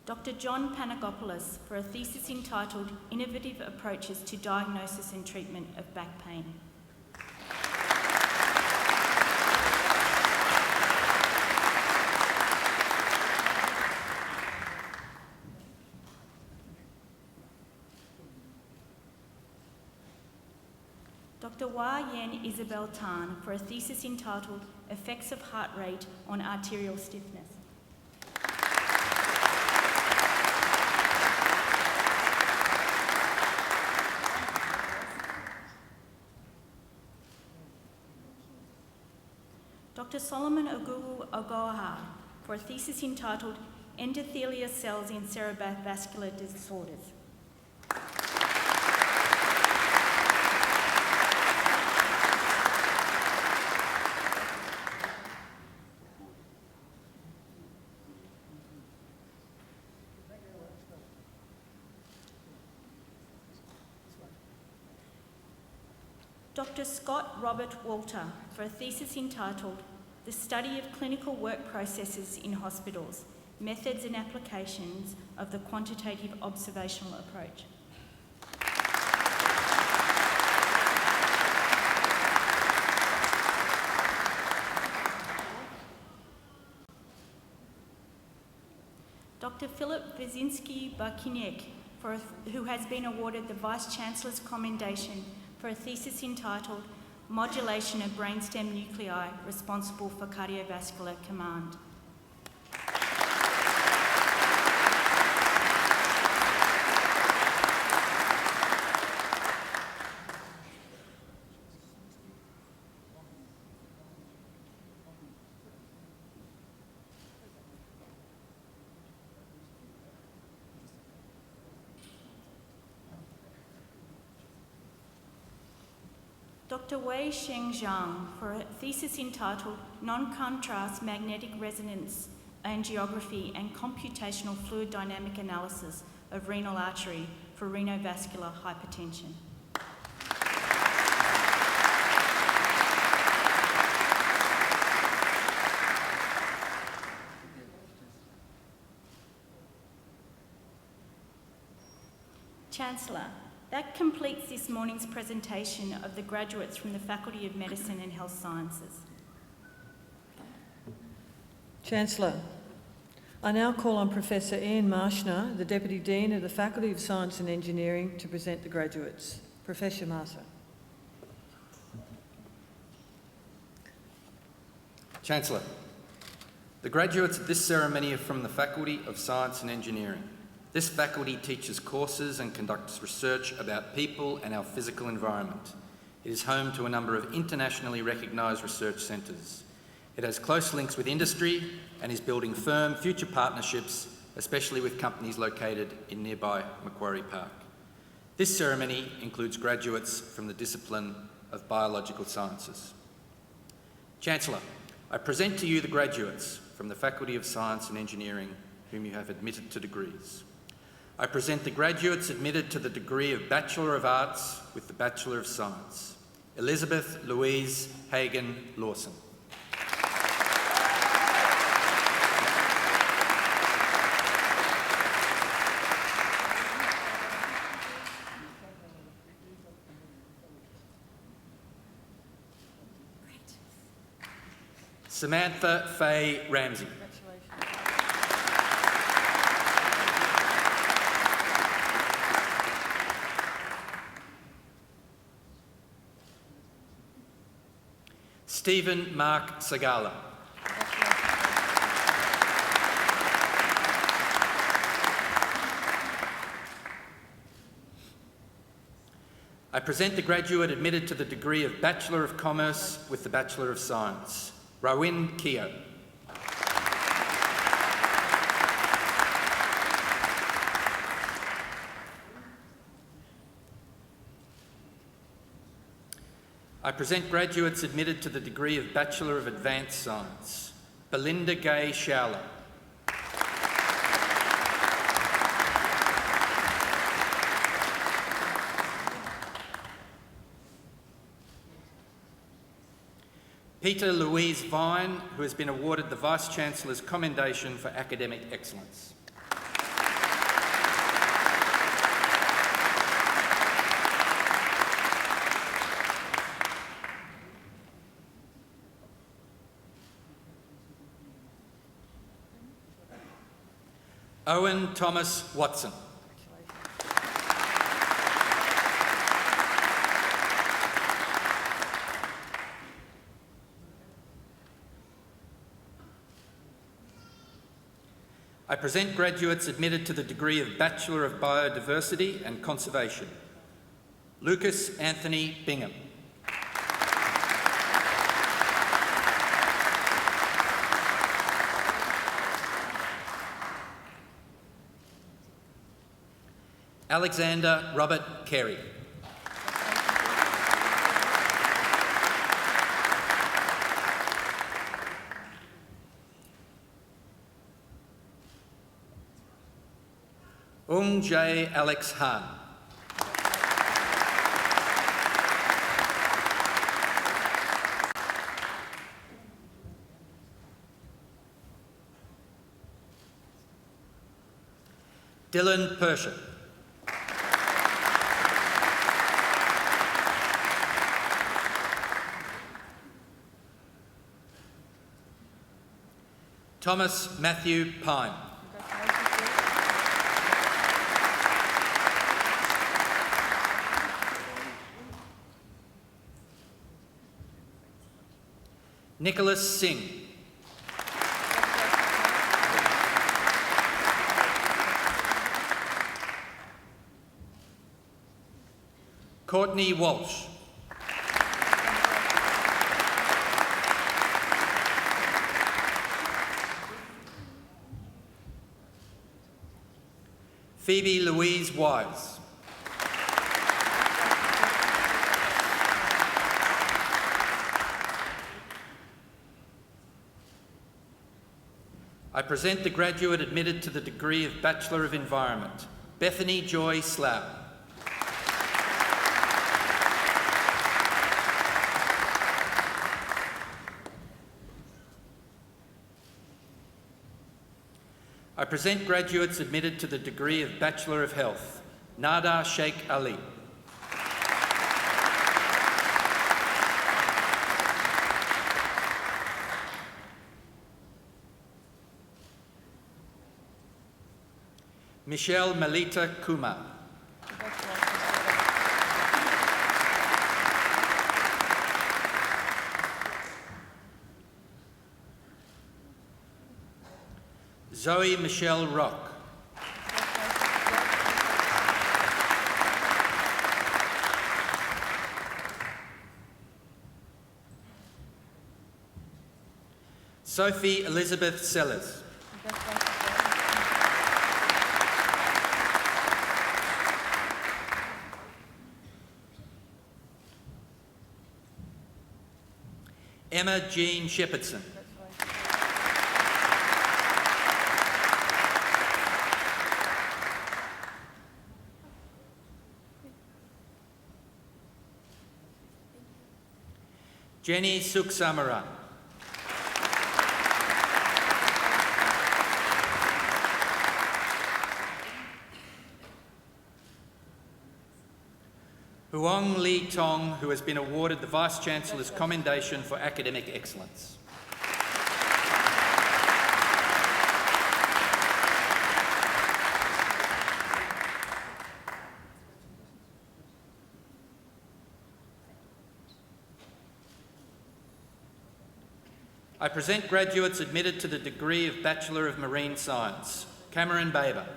Dr. John Panagopoulos for a thesis entitled Innovative Approaches to Diagnosis and Treatment of Back Pain. Dr. Wah Yen Isabel Tan for a thesis entitled Effects of Heart Rate on Arterial Stiffness. Dr. Solomon Ogugu Ogoha for a thesis entitled Endothelial Cells in Cerebrovascular Disorders. Dr. Scott Robert Walter for a thesis entitled The Study of Clinical Work Processes in Hospitals, Methods and Applications of the Quantitative Observational Approach. Dr. Philip Wyszynski-Barkiniek, who has been awarded the Vice-Chancellor's Commendation for a thesis entitled Modulation of Brainstem Nuclei Responsible for Cardiovascular Command. Dr. Wei Sheng Zhang for a thesis entitled Non-Contrast Magnetic Resonance Angiography and Computational Fluid Dynamic Analysis of Renal Artery for Renovascular Hypertension. Chancellor, that completes this morning's presentation of the graduates from the Faculty of Medicine and Health Sciences. Chancellor, I now call on Professor Ian Marshner, the Deputy Dean of the Faculty of Science and Engineering, to present the graduates. Professor Marshner. Chancellor, the graduates at this ceremony are from the Faculty of Science and Engineering. This faculty teaches courses and conducts research about people and our physical environment. It is home to a number of internationally recognised research centres. It has close links with industry and is building firm future partnerships, especially with companies located in nearby Macquarie Park. This ceremony includes graduates from the discipline of Biological Sciences. Chancellor, I present to you the graduates from the Faculty of Science and Engineering whom you have admitted to degrees. I present the graduates admitted to the degree of Bachelor of Arts with the Bachelor of Science. Elizabeth Louise Hagan Lawson. Samantha Faye Ramsey. Stephen Mark Sagala. I present the graduate admitted to the degree of Bachelor of Commerce with the Bachelor of Science, Rawin Keogh. I present graduates admitted to the degree of Bachelor of Advanced Science, Belinda Gay Showler. Peter Louise Vine, who has been awarded the Vice-Chancellor's Commendation for Academic Excellence. Owen Thomas Watson. present graduates admitted to the degree of Bachelor of Biodiversity and Conservation. Lucas Anthony Bingham. Alexander Robert Carey. J. Alex Han. Dylan Persher. Thomas Matthew Pine. Nicholas Singh. Courtney Walsh. Phoebe Louise Wise. I present the graduate admitted to the degree of Bachelor of Environment, Bethany Joy Slough. I present graduates admitted to the degree of Bachelor of Health, Nada Sheikh Ali. Michelle Melita Kumar. Zoe Michelle Rock. Sophie Elizabeth Sellers. Emma Jean Shepherdson. Jenny Suksamaran. Huang Lee Tong, who has been awarded the Vice-Chancellor's Commendation for Academic Excellence. I present graduates admitted to the degree of Bachelor of Marine Science, Cameron Baber.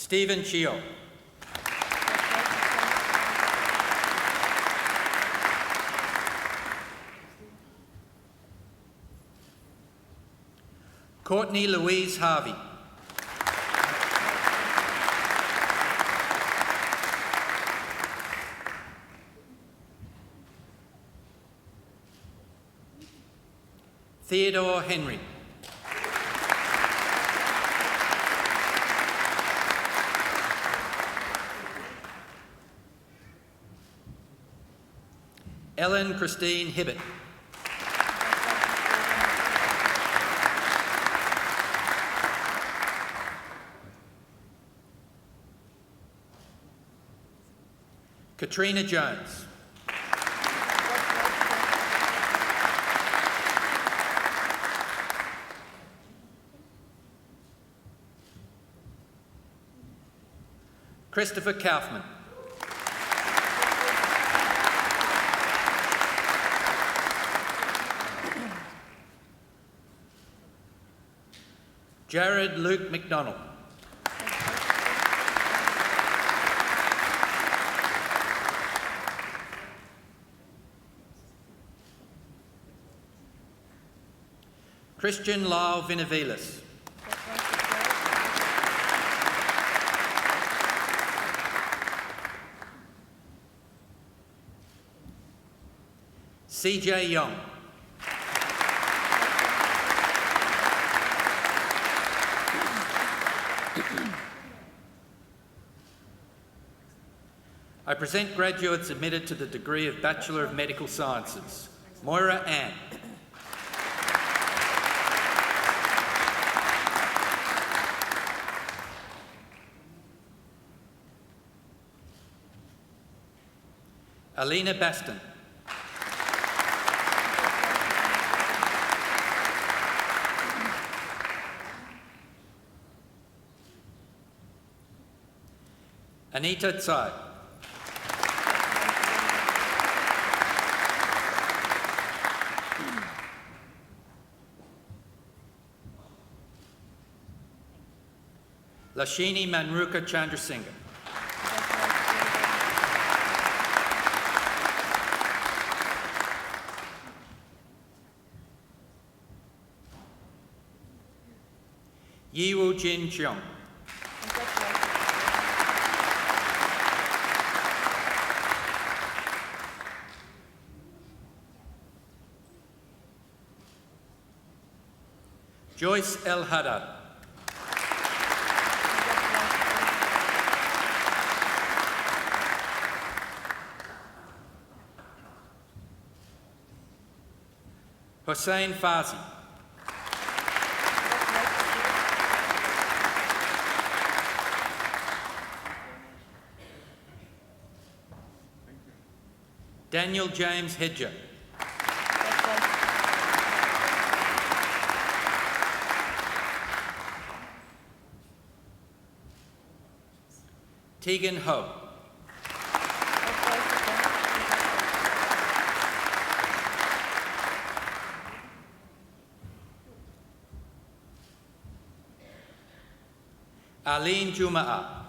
Stephen Chio. Courtney Louise Harvey. Theodore Henry. Ellen Christine Hibbett. Katrina Jones. Christopher Kaufman. Jared Luke McDonald. Christian Lyle Vinivilis. CJ Young. I present graduates admitted to the degree of Bachelor of Medical Sciences. Moira Ann. Alina Baston. Anita Tsai. Lashini Manruka Chandrasinghe. Yiwu Jin Cheong. Joyce El Haddad. Hossein Fazi. Daniel James Hedger. Tegan Ho. Aline Juma'a.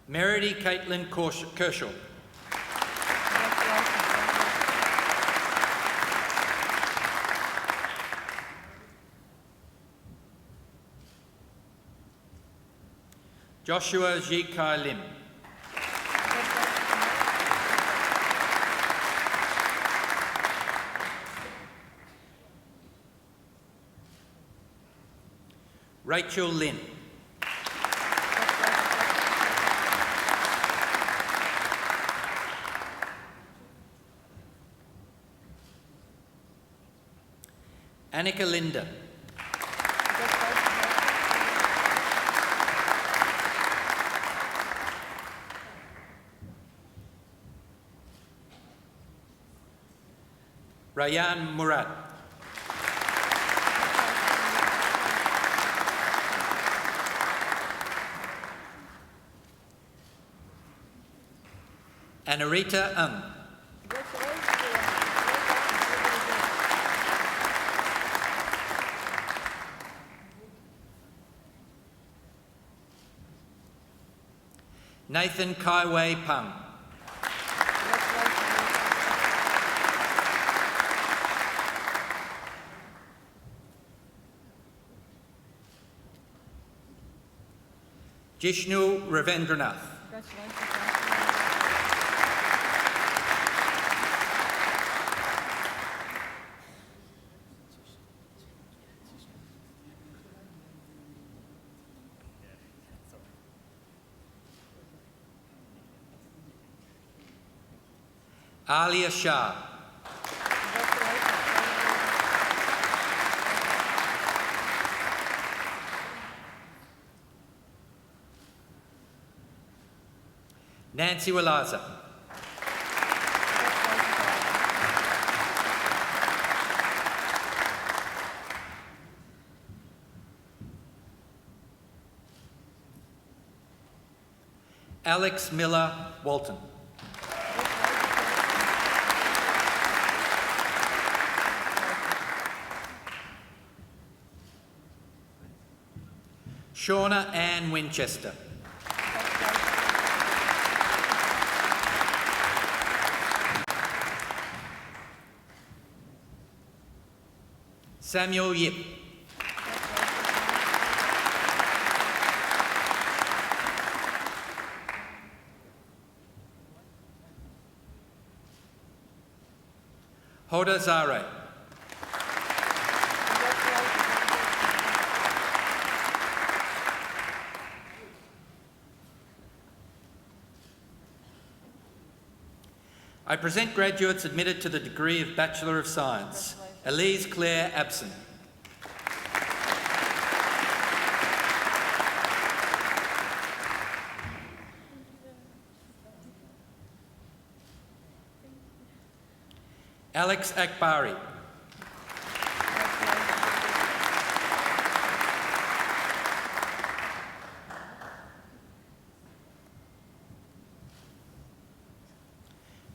Meredy Caitlin Kershaw. Joshua Ji-Kai Lim. Rachel Lin. Annika Linda. Rayan Murad. Anarita Ng. Nathan Kai-Wei Pang. Jishnu Ravendranath. Alia Shah. Nancy Walaza. Alex Miller Walton. Shauna Ann Winchester. Samuel Yip. Hoda Zare. I present graduates admitted to the degree of Bachelor of Science. Elise Claire Abson. Alex Akbari.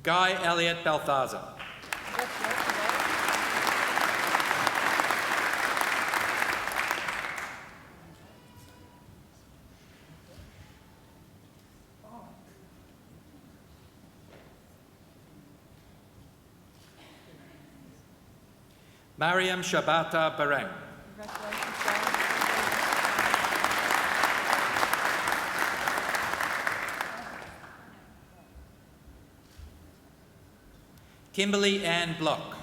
Guy Elliott Balthazar. Mariam Shabata Barang. Kimberly Ann Block.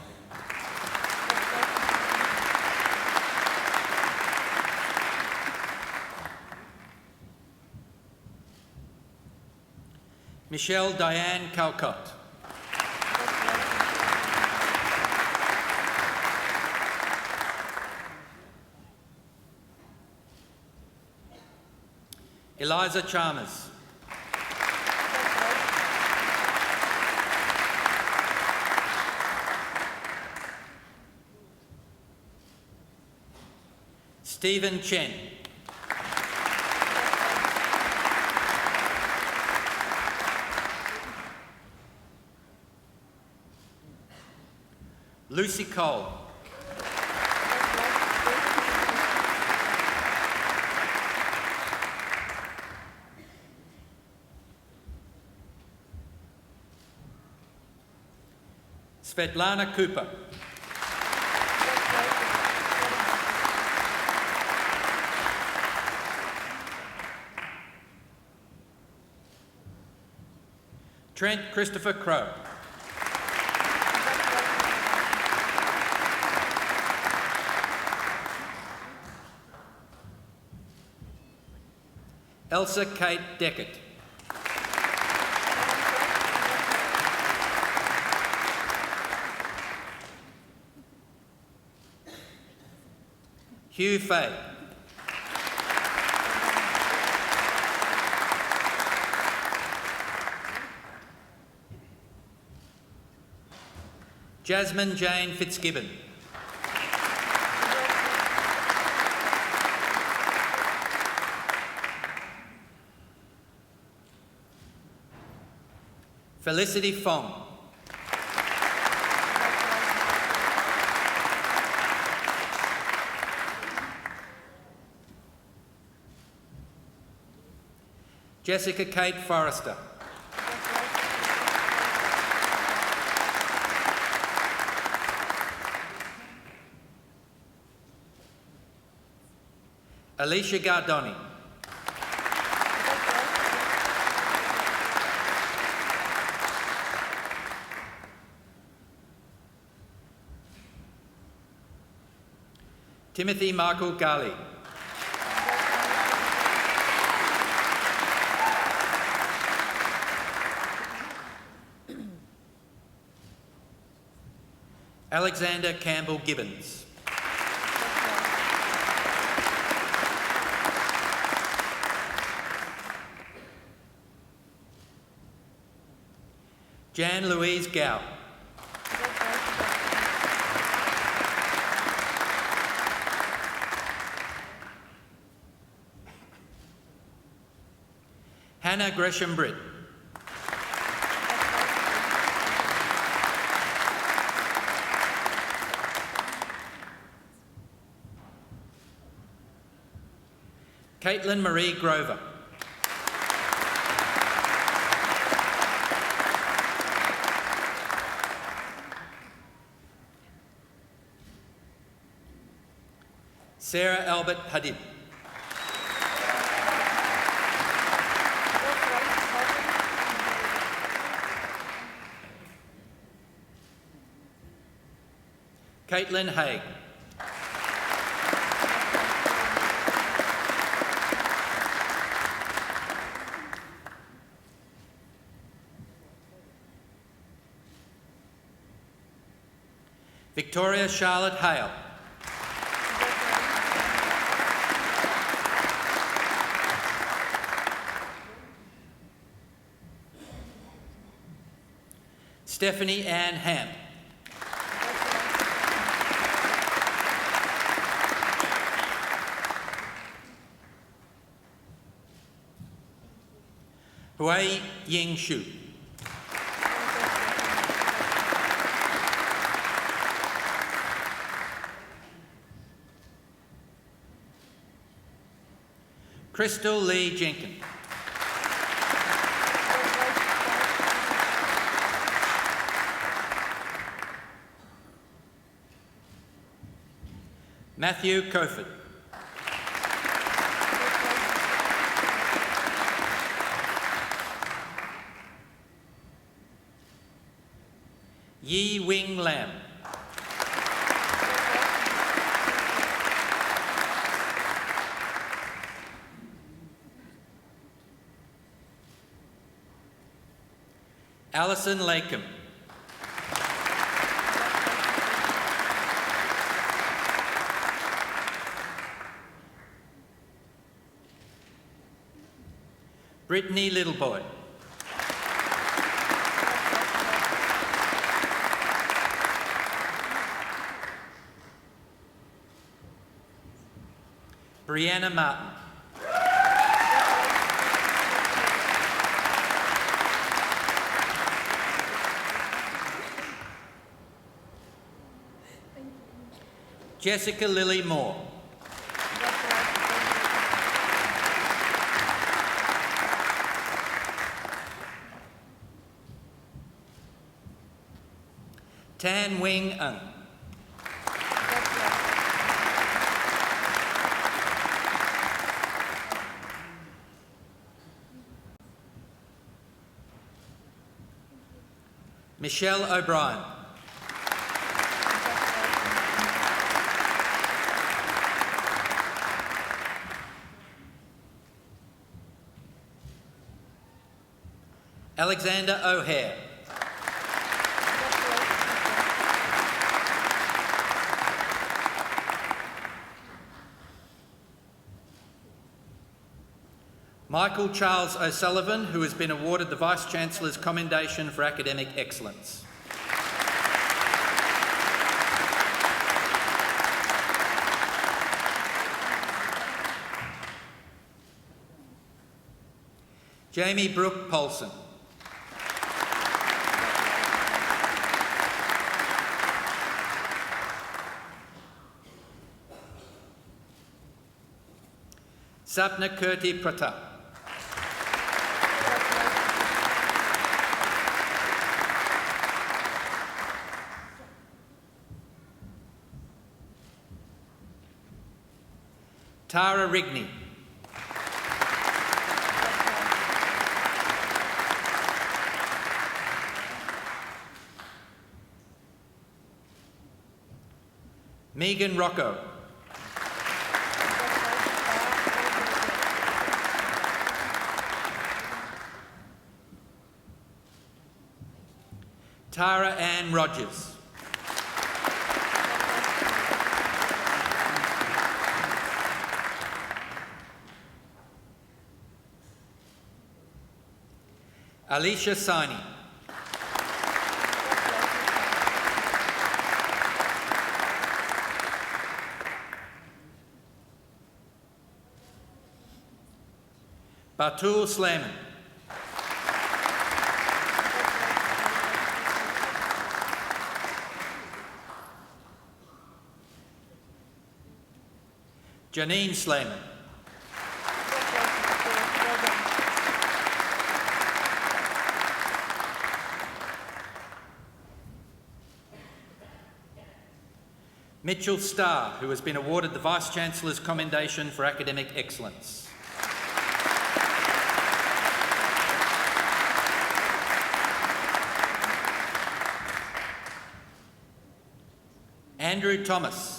Michelle Diane Calcott. Eliza Chalmers. Stephen Chen. Lucy Cole. Svetlana Cooper. Trent Christopher Crowe. Elsa Kate Deckett. Hugh Fay. Jasmine Jane Fitzgibbon. Felicity Fong. Jessica Kate Forrester. Alicia Gardoni. Timothy Michael Gali. Alexander Campbell Gibbons. Jan Louise Gow. Hannah Gresham-Britt. Caitlin Marie Grover. Sarah Albert Hadid. Caitlin Haig. Victoria Charlotte Hale. Stephanie Ann Ham. Hui Ying Shu. Crystal Lee Jenkins. Matthew Kofod. Yi Wing Lam. Alison Lakem. Brittany Littleboy. Brianna Martin. Jessica Lily Moore. Tan Wing Ng. Michelle O'Brien. Alexander O'Hare. Michael Charles O'Sullivan, who has been awarded the Vice-Chancellor's Commendation for Academic Excellence. Jamie Brooke Polson. Sapna Kirti Pratap. Tara Rigney. Megan Rocco. Tara Ann Rogers. Alicia Saini. Batul Slaman. Janine Slayman. Mitchell Starr, who has been awarded the Vice-Chancellor's Commendation for Academic Excellence. Andrew Thomas.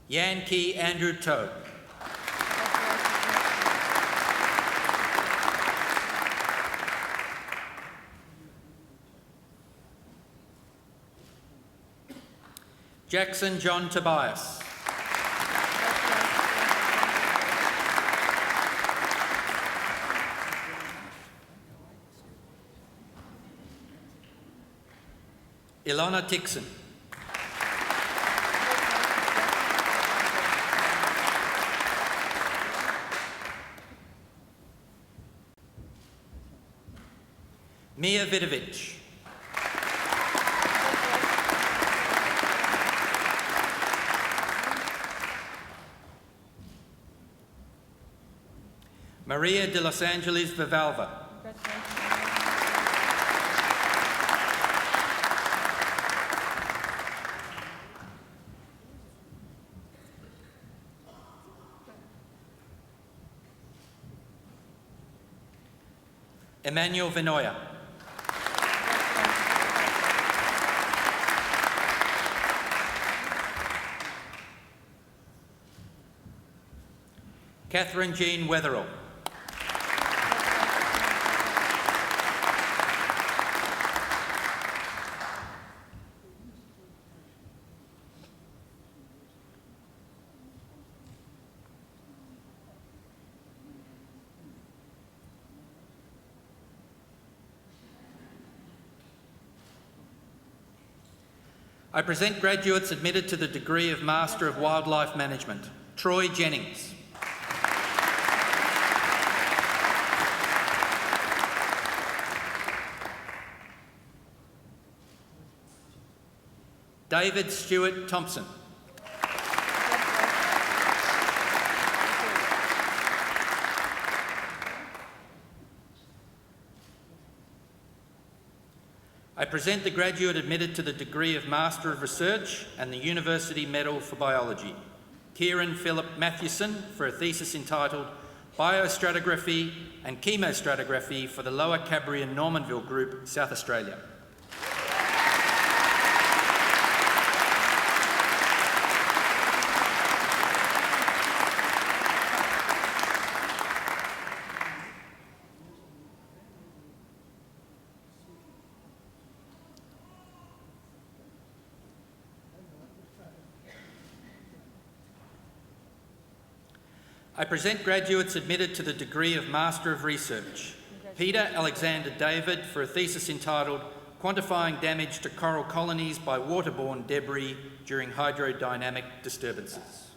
Yankee Andrew Toe. Jackson John Tobias. Ilona Tixon. Mia Vidovic. Maria de Los Angeles Vivalva. Emmanuel Vinoya. Catherine Jean Wetherell. I present graduates admitted to the degree of Master of Wildlife Management. Troy Jennings. David Stewart Thompson. I present the graduate admitted to the degree of Master of Research and the University Medal for Biology, Kieran Philip Mathewson, for a thesis entitled Biostratigraphy and Chemostratigraphy for the Lower Cambrian Normanville Group, South Australia. I present graduates admitted to the degree of Master of Research. Peter Alexander David, for a thesis entitled Quantifying Damage to Coral Colonies by Waterborne Debris During Hydrodynamic Disturbances.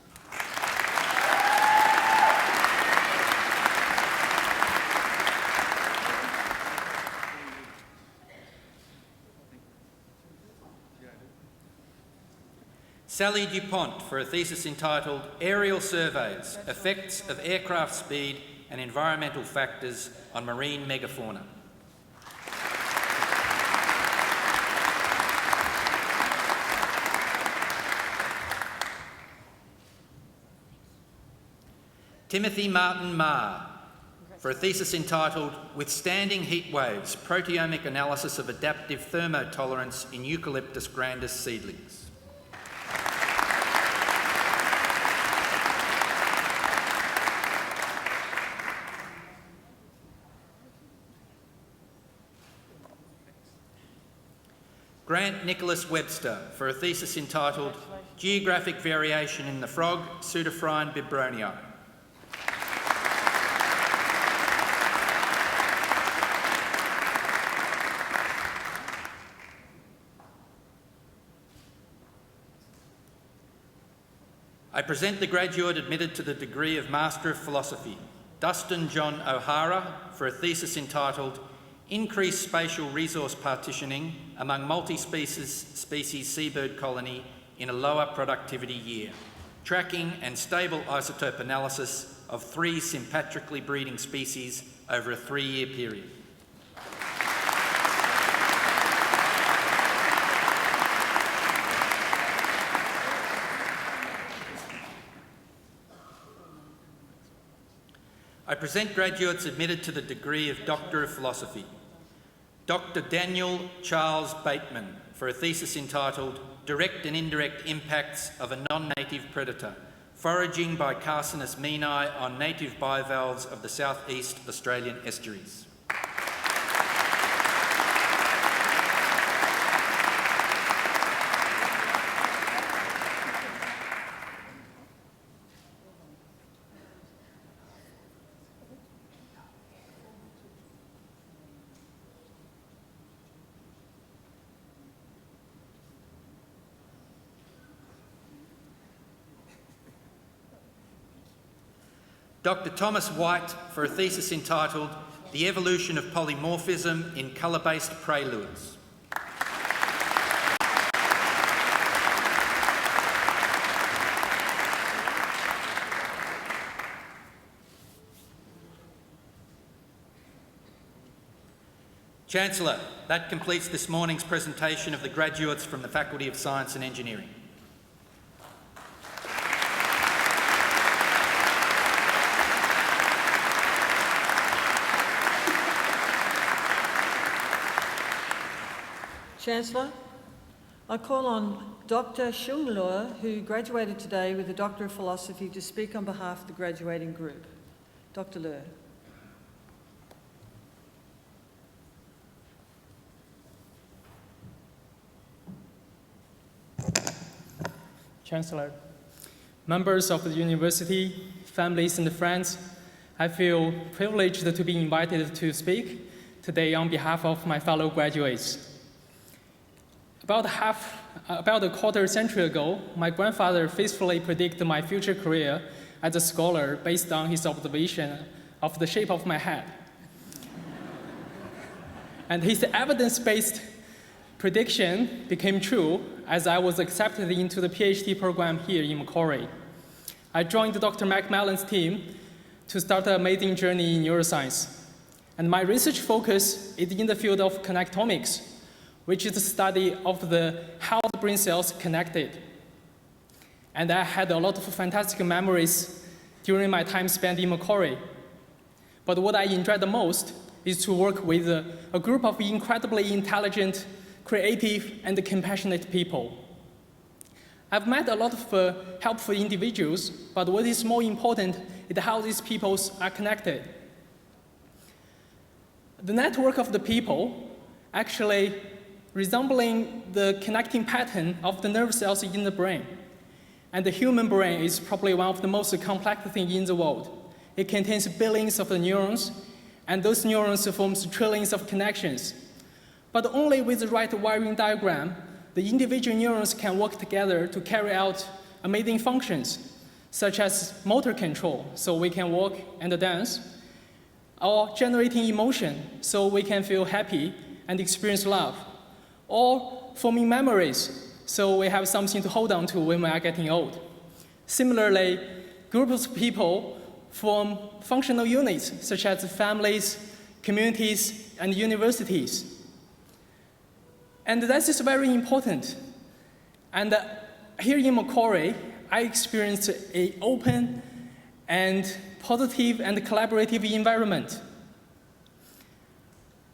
Sally Dupont, for a thesis entitled Aerial Surveys, Effects of Aircraft Speed and Environmental Factors on Marine Megafauna. Timothy Martin Marr, for a thesis entitled Withstanding Heat Waves, Proteomic Analysis of Adaptive Thermotolerance in Eucalyptus grandis Seedlings. Grant Nicholas Webster, for a thesis entitled Geographic Variation in the Frog, Pseudophrine bibronii. I present the graduate admitted to the degree of Master of Philosophy, Dustin John O'Hara for a thesis entitled Increased Spatial Resource Partitioning Among Multi-Species Seabird Colony in a Lower Productivity Year, Tracking and Stable Isotope Analysis of 3 sympatrically breeding species over a 3-year period. I present graduates admitted to the degree of Doctor of Philosophy. Dr. Daniel Charles Bateman for a thesis entitled Direct and Indirect Impacts of a Non-Native Predator, Foraging by Carcinus meani on Native Bivalves of the Southeast Australian Estuaries. Dr. Thomas White for a thesis entitled The Evolution of Polymorphism in Colour-Based Prey Lures. Chancellor, that completes this morning's presentation of the graduates from the Faculty of Science and Engineering. Chancellor, I call on Dr. Xiong Luo, who graduated today with a Doctor of Philosophy, to speak on behalf of the graduating group. Dr. Luo. Chancellor, members of the university, families and friends, I feel privileged to be invited to speak today on behalf of my fellow graduates. About a quarter century ago, my grandfather faithfully predicted my future career as a scholar based on his observation of the shape of my head. And his evidence-based prediction became true as I was accepted into the PhD program here in Macquarie. I joined Dr. Macmillan's team to start an amazing journey in neuroscience. And my research focus is in the field of connectomics, which is the study of how the brain cells connected. And I had a lot of fantastic memories during my time spent in Macquarie. But what I enjoyed the most is to work with a group of incredibly intelligent, creative, and compassionate people. I've met a lot of helpful individuals, but what is more important is how these people are connected. The network of the people actually resembling the connecting pattern of the nerve cells in the brain. And the human brain is probably one of the most complex things in the world. It contains billions of neurons, and those neurons form trillions of connections. But only with the right wiring diagram, the individual neurons can work together to carry out amazing functions, such as motor control, so we can walk and dance, or generating emotion, so we can feel happy and experience love, or forming memories, so we have something to hold on to when we are getting old. Similarly, groups of people form functional units, such as families, communities, and universities. And that is very important. And here in Macquarie, I experienced an open and positive and collaborative environment.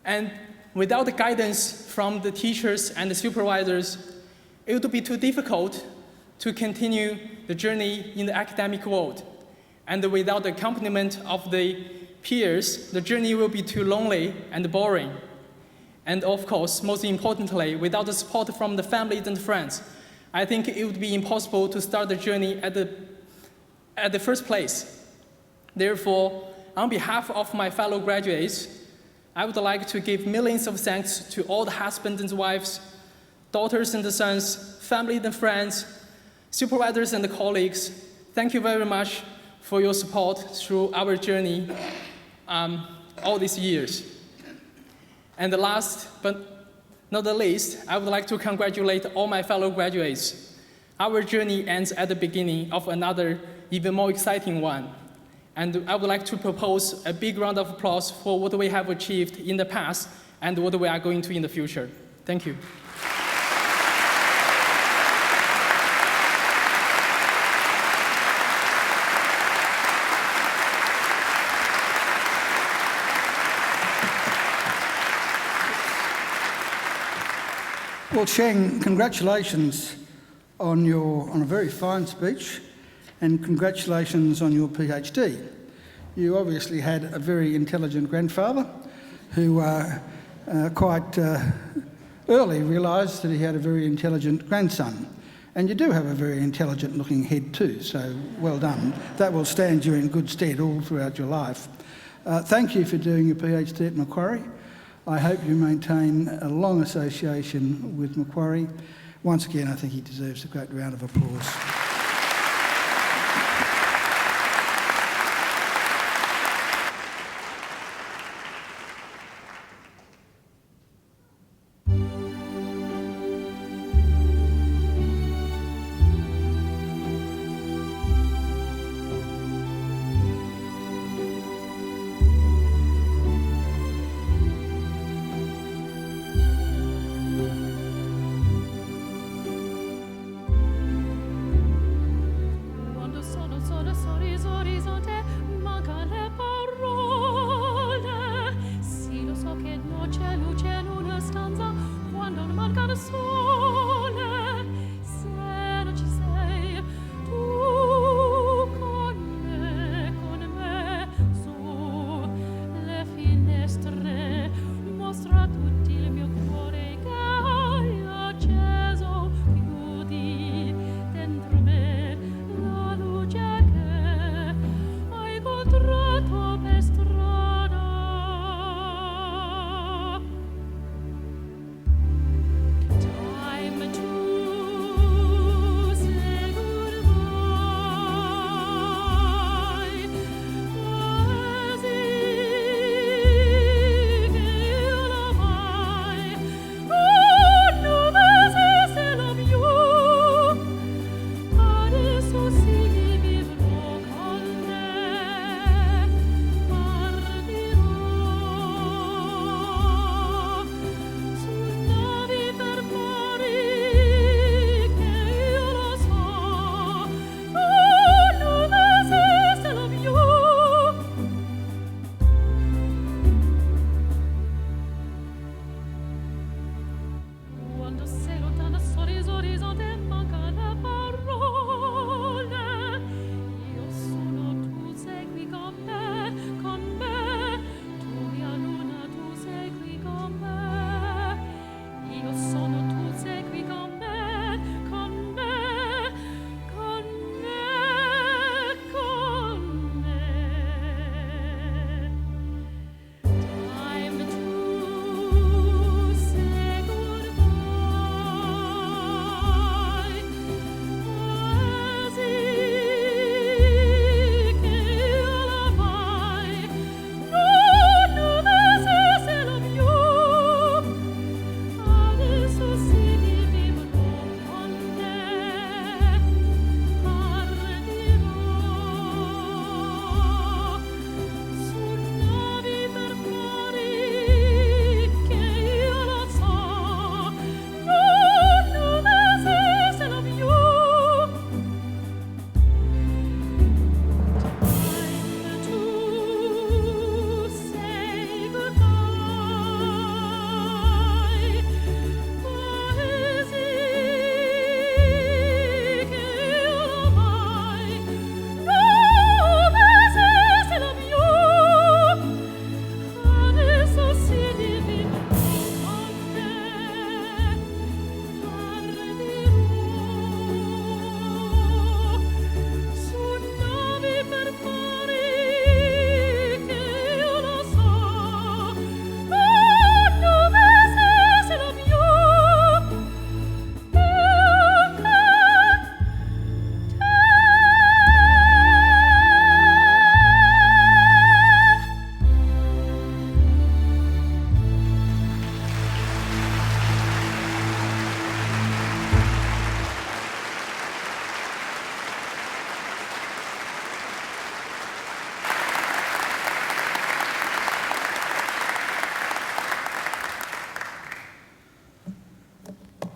And without the guidance from the teachers and the supervisors, it would be too difficult to continue the journey in the academic world. And without the accompaniment of the peers, the journey will be too lonely and boring. And of course, most importantly, without the support from the families and friends, I think it would be impossible to start the journey at the first place. Therefore, on behalf of my fellow graduates, I would like to give millions of thanks to all the husbands and wives, daughters and sons, family and friends, supervisors and colleagues. Thank you very much for your support through our journey all these years. And last but not the least, I would like to congratulate all my fellow graduates. Our journey ends at the beginning of another, even more exciting one. And I would like to propose a big round of applause for what we have achieved in the past and what we are going to in the future. Thank you. Well, Cheng, congratulations on a very fine speech, and congratulations on your PhD. You obviously had a very intelligent grandfather who quite early realised that he had a very intelligent grandson. And you do have a very intelligent looking head too, so well done. That will stand you in good stead all throughout your life. Thank you for doing your PhD at Macquarie. I hope you maintain a long association with Macquarie. Once again, I think he deserves a great round of applause.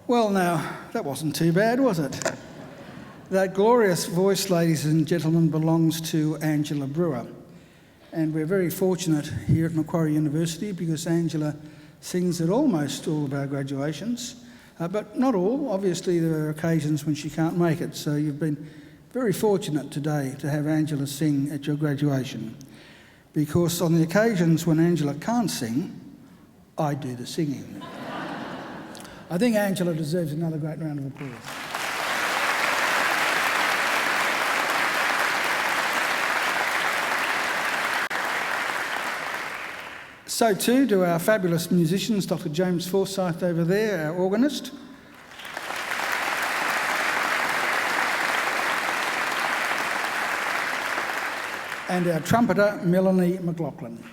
Well, now, that wasn't too bad, was it? That glorious voice, ladies and gentlemen, belongs to Angela Brewer. And we're very fortunate here at Macquarie University because Angela sings at almost all of our graduations, but not all. Obviously, there are occasions when she can't make it. So you've been very fortunate today to have Angela sing at your graduation, because on the occasions when Angela can't sing, I do the singing. I think Angela deserves another great round of applause. So too do our fabulous musicians, Dr. James Forsyth over there, our organist. And our trumpeter, Melanie McLaughlin.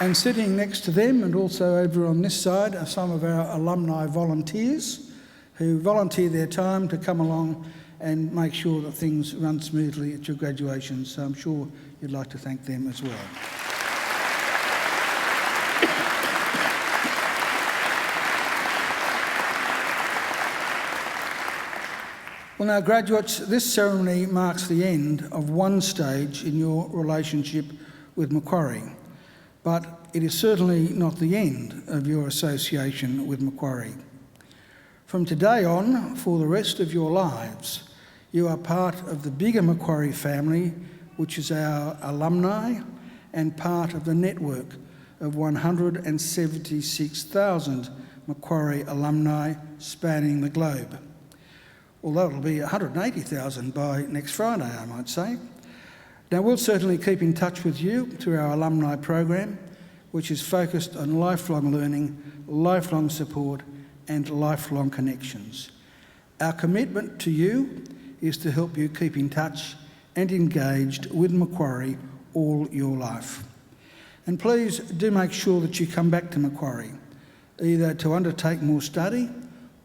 And sitting next to them, and also over on this side, are some of our alumni volunteers who volunteer their time to come along and make sure that things run smoothly at your graduation. So I'm sure you'd like to thank them as well. Well, now, graduates, this ceremony marks the end of one stage in your relationship with Macquarie. But it is certainly not the end of your association with Macquarie. From today on, for the rest of your lives, you are part of the bigger Macquarie family, which is our alumni, and part of the network of 176,000 Macquarie alumni spanning the globe. Although it'll be 180,000 by next Friday, I might say. Now, we'll certainly keep in touch with you through our alumni program, which is focused on lifelong learning, lifelong support, and lifelong connections. Our commitment to you is to help you keep in touch and engaged with Macquarie all your life. And please do make sure that you come back to Macquarie, either to undertake more study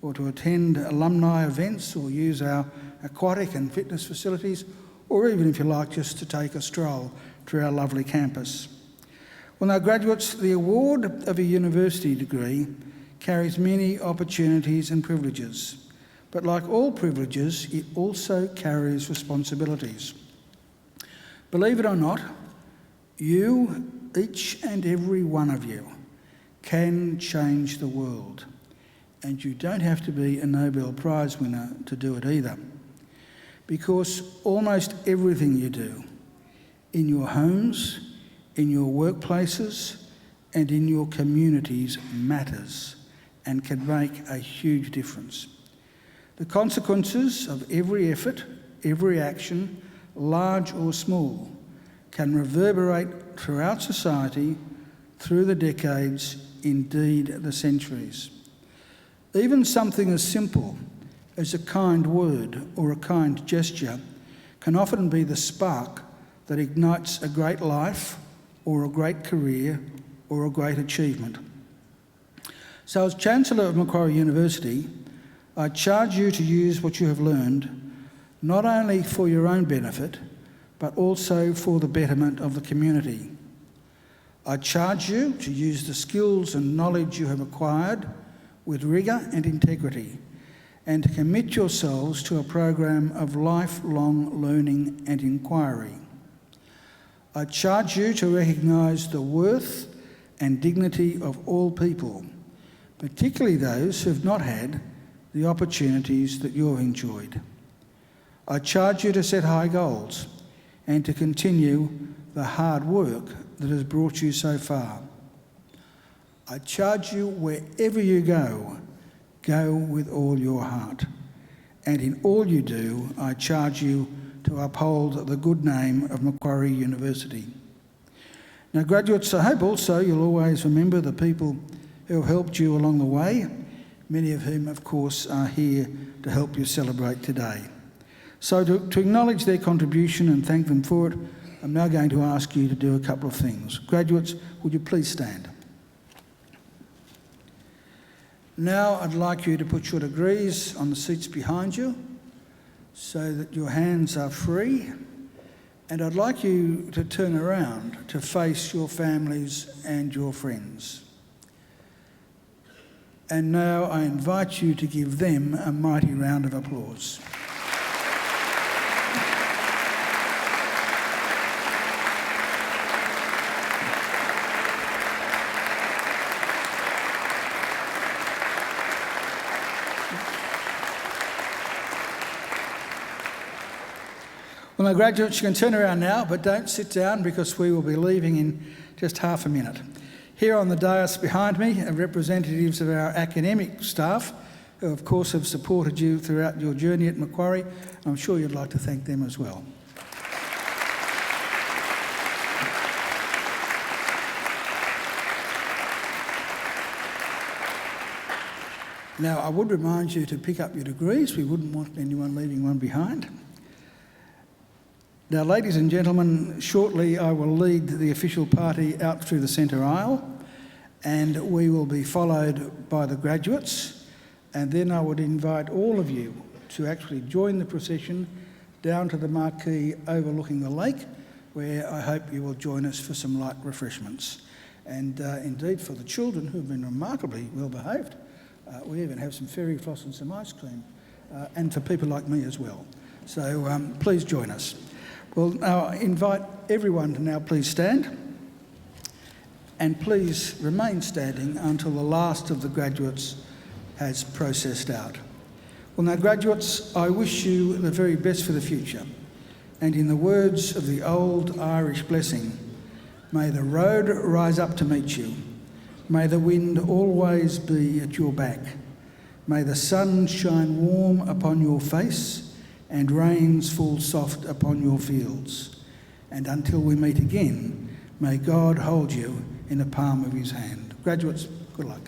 or to attend alumni events or use our aquatic and fitness facilities, or even, if you like, just to take a stroll through our lovely campus. Well, now, graduates, the award of a university degree carries many opportunities and privileges, but like all privileges, it also carries responsibilities. Believe it or not, you, each and every one of you, can change the world, and you don't have to be a Nobel Prize winner to do it either. Because almost everything you do, in your homes, in your workplaces, and in your communities matters and can make a huge difference. The consequences of every effort, every action, large or small, can reverberate throughout society, through the decades, indeed the centuries. Even something as simple as a kind word or a kind gesture can often be the spark that ignites a great life or a great career or a great achievement. So as Chancellor of Macquarie University, I charge you to use what you have learned not only for your own benefit, but also for the betterment of the community. I charge you to use the skills and knowledge you have acquired with rigour and integrity, and to commit yourselves to a program of lifelong learning and inquiry. I charge you to recognise the worth and dignity of all people, particularly those who have not had the opportunities that you have enjoyed. I charge you to set high goals and to continue the hard work that has brought you so far. I charge you, wherever you go, go with all your heart. And in all you do, I charge you to uphold the good name of Macquarie University. Now, graduates, I hope also you'll always remember the people who have helped you along the way, many of whom, of course, are here to help you celebrate today. So to acknowledge their contribution and thank them for it, I'm now going to ask you to do a couple of things. Graduates, would you please stand? Now I'd like you to put your degrees on the seats behind you so that your hands are free, And I'd like you to turn around to face your families and your friends. And now I invite you to give them a mighty round of applause. Well, now, graduates, you can turn around now, but don't sit down because we will be leaving in just half a minute. Here on the dais behind me are representatives of our academic staff who, of course, have supported you throughout your journey at Macquarie. I'm sure you'd like to thank them as well. Now, I would remind you to pick up your degrees. We wouldn't want anyone leaving one behind. Now, ladies and gentlemen, shortly I will lead the official party out through the centre aisle, and we will be followed by the graduates, and then I would invite all of you to actually join the procession down to the marquee overlooking the lake, where I hope you will join us for some light refreshments. And indeed, for the children who have been remarkably well behaved, we even have some fairy floss and some ice cream, and for people like me as well. So please join us. Well, now I invite everyone to now please stand, and please remain standing until the last of the graduates has processed out. Well, now, graduates, I wish you the very best for the future, and in the words of the old Irish blessing, may the road rise up to meet you, may the wind always be at your back, may the sun shine warm upon your face, and rains fall soft upon your fields. And until we meet again, may God hold you in the palm of his hand. Graduates, good luck.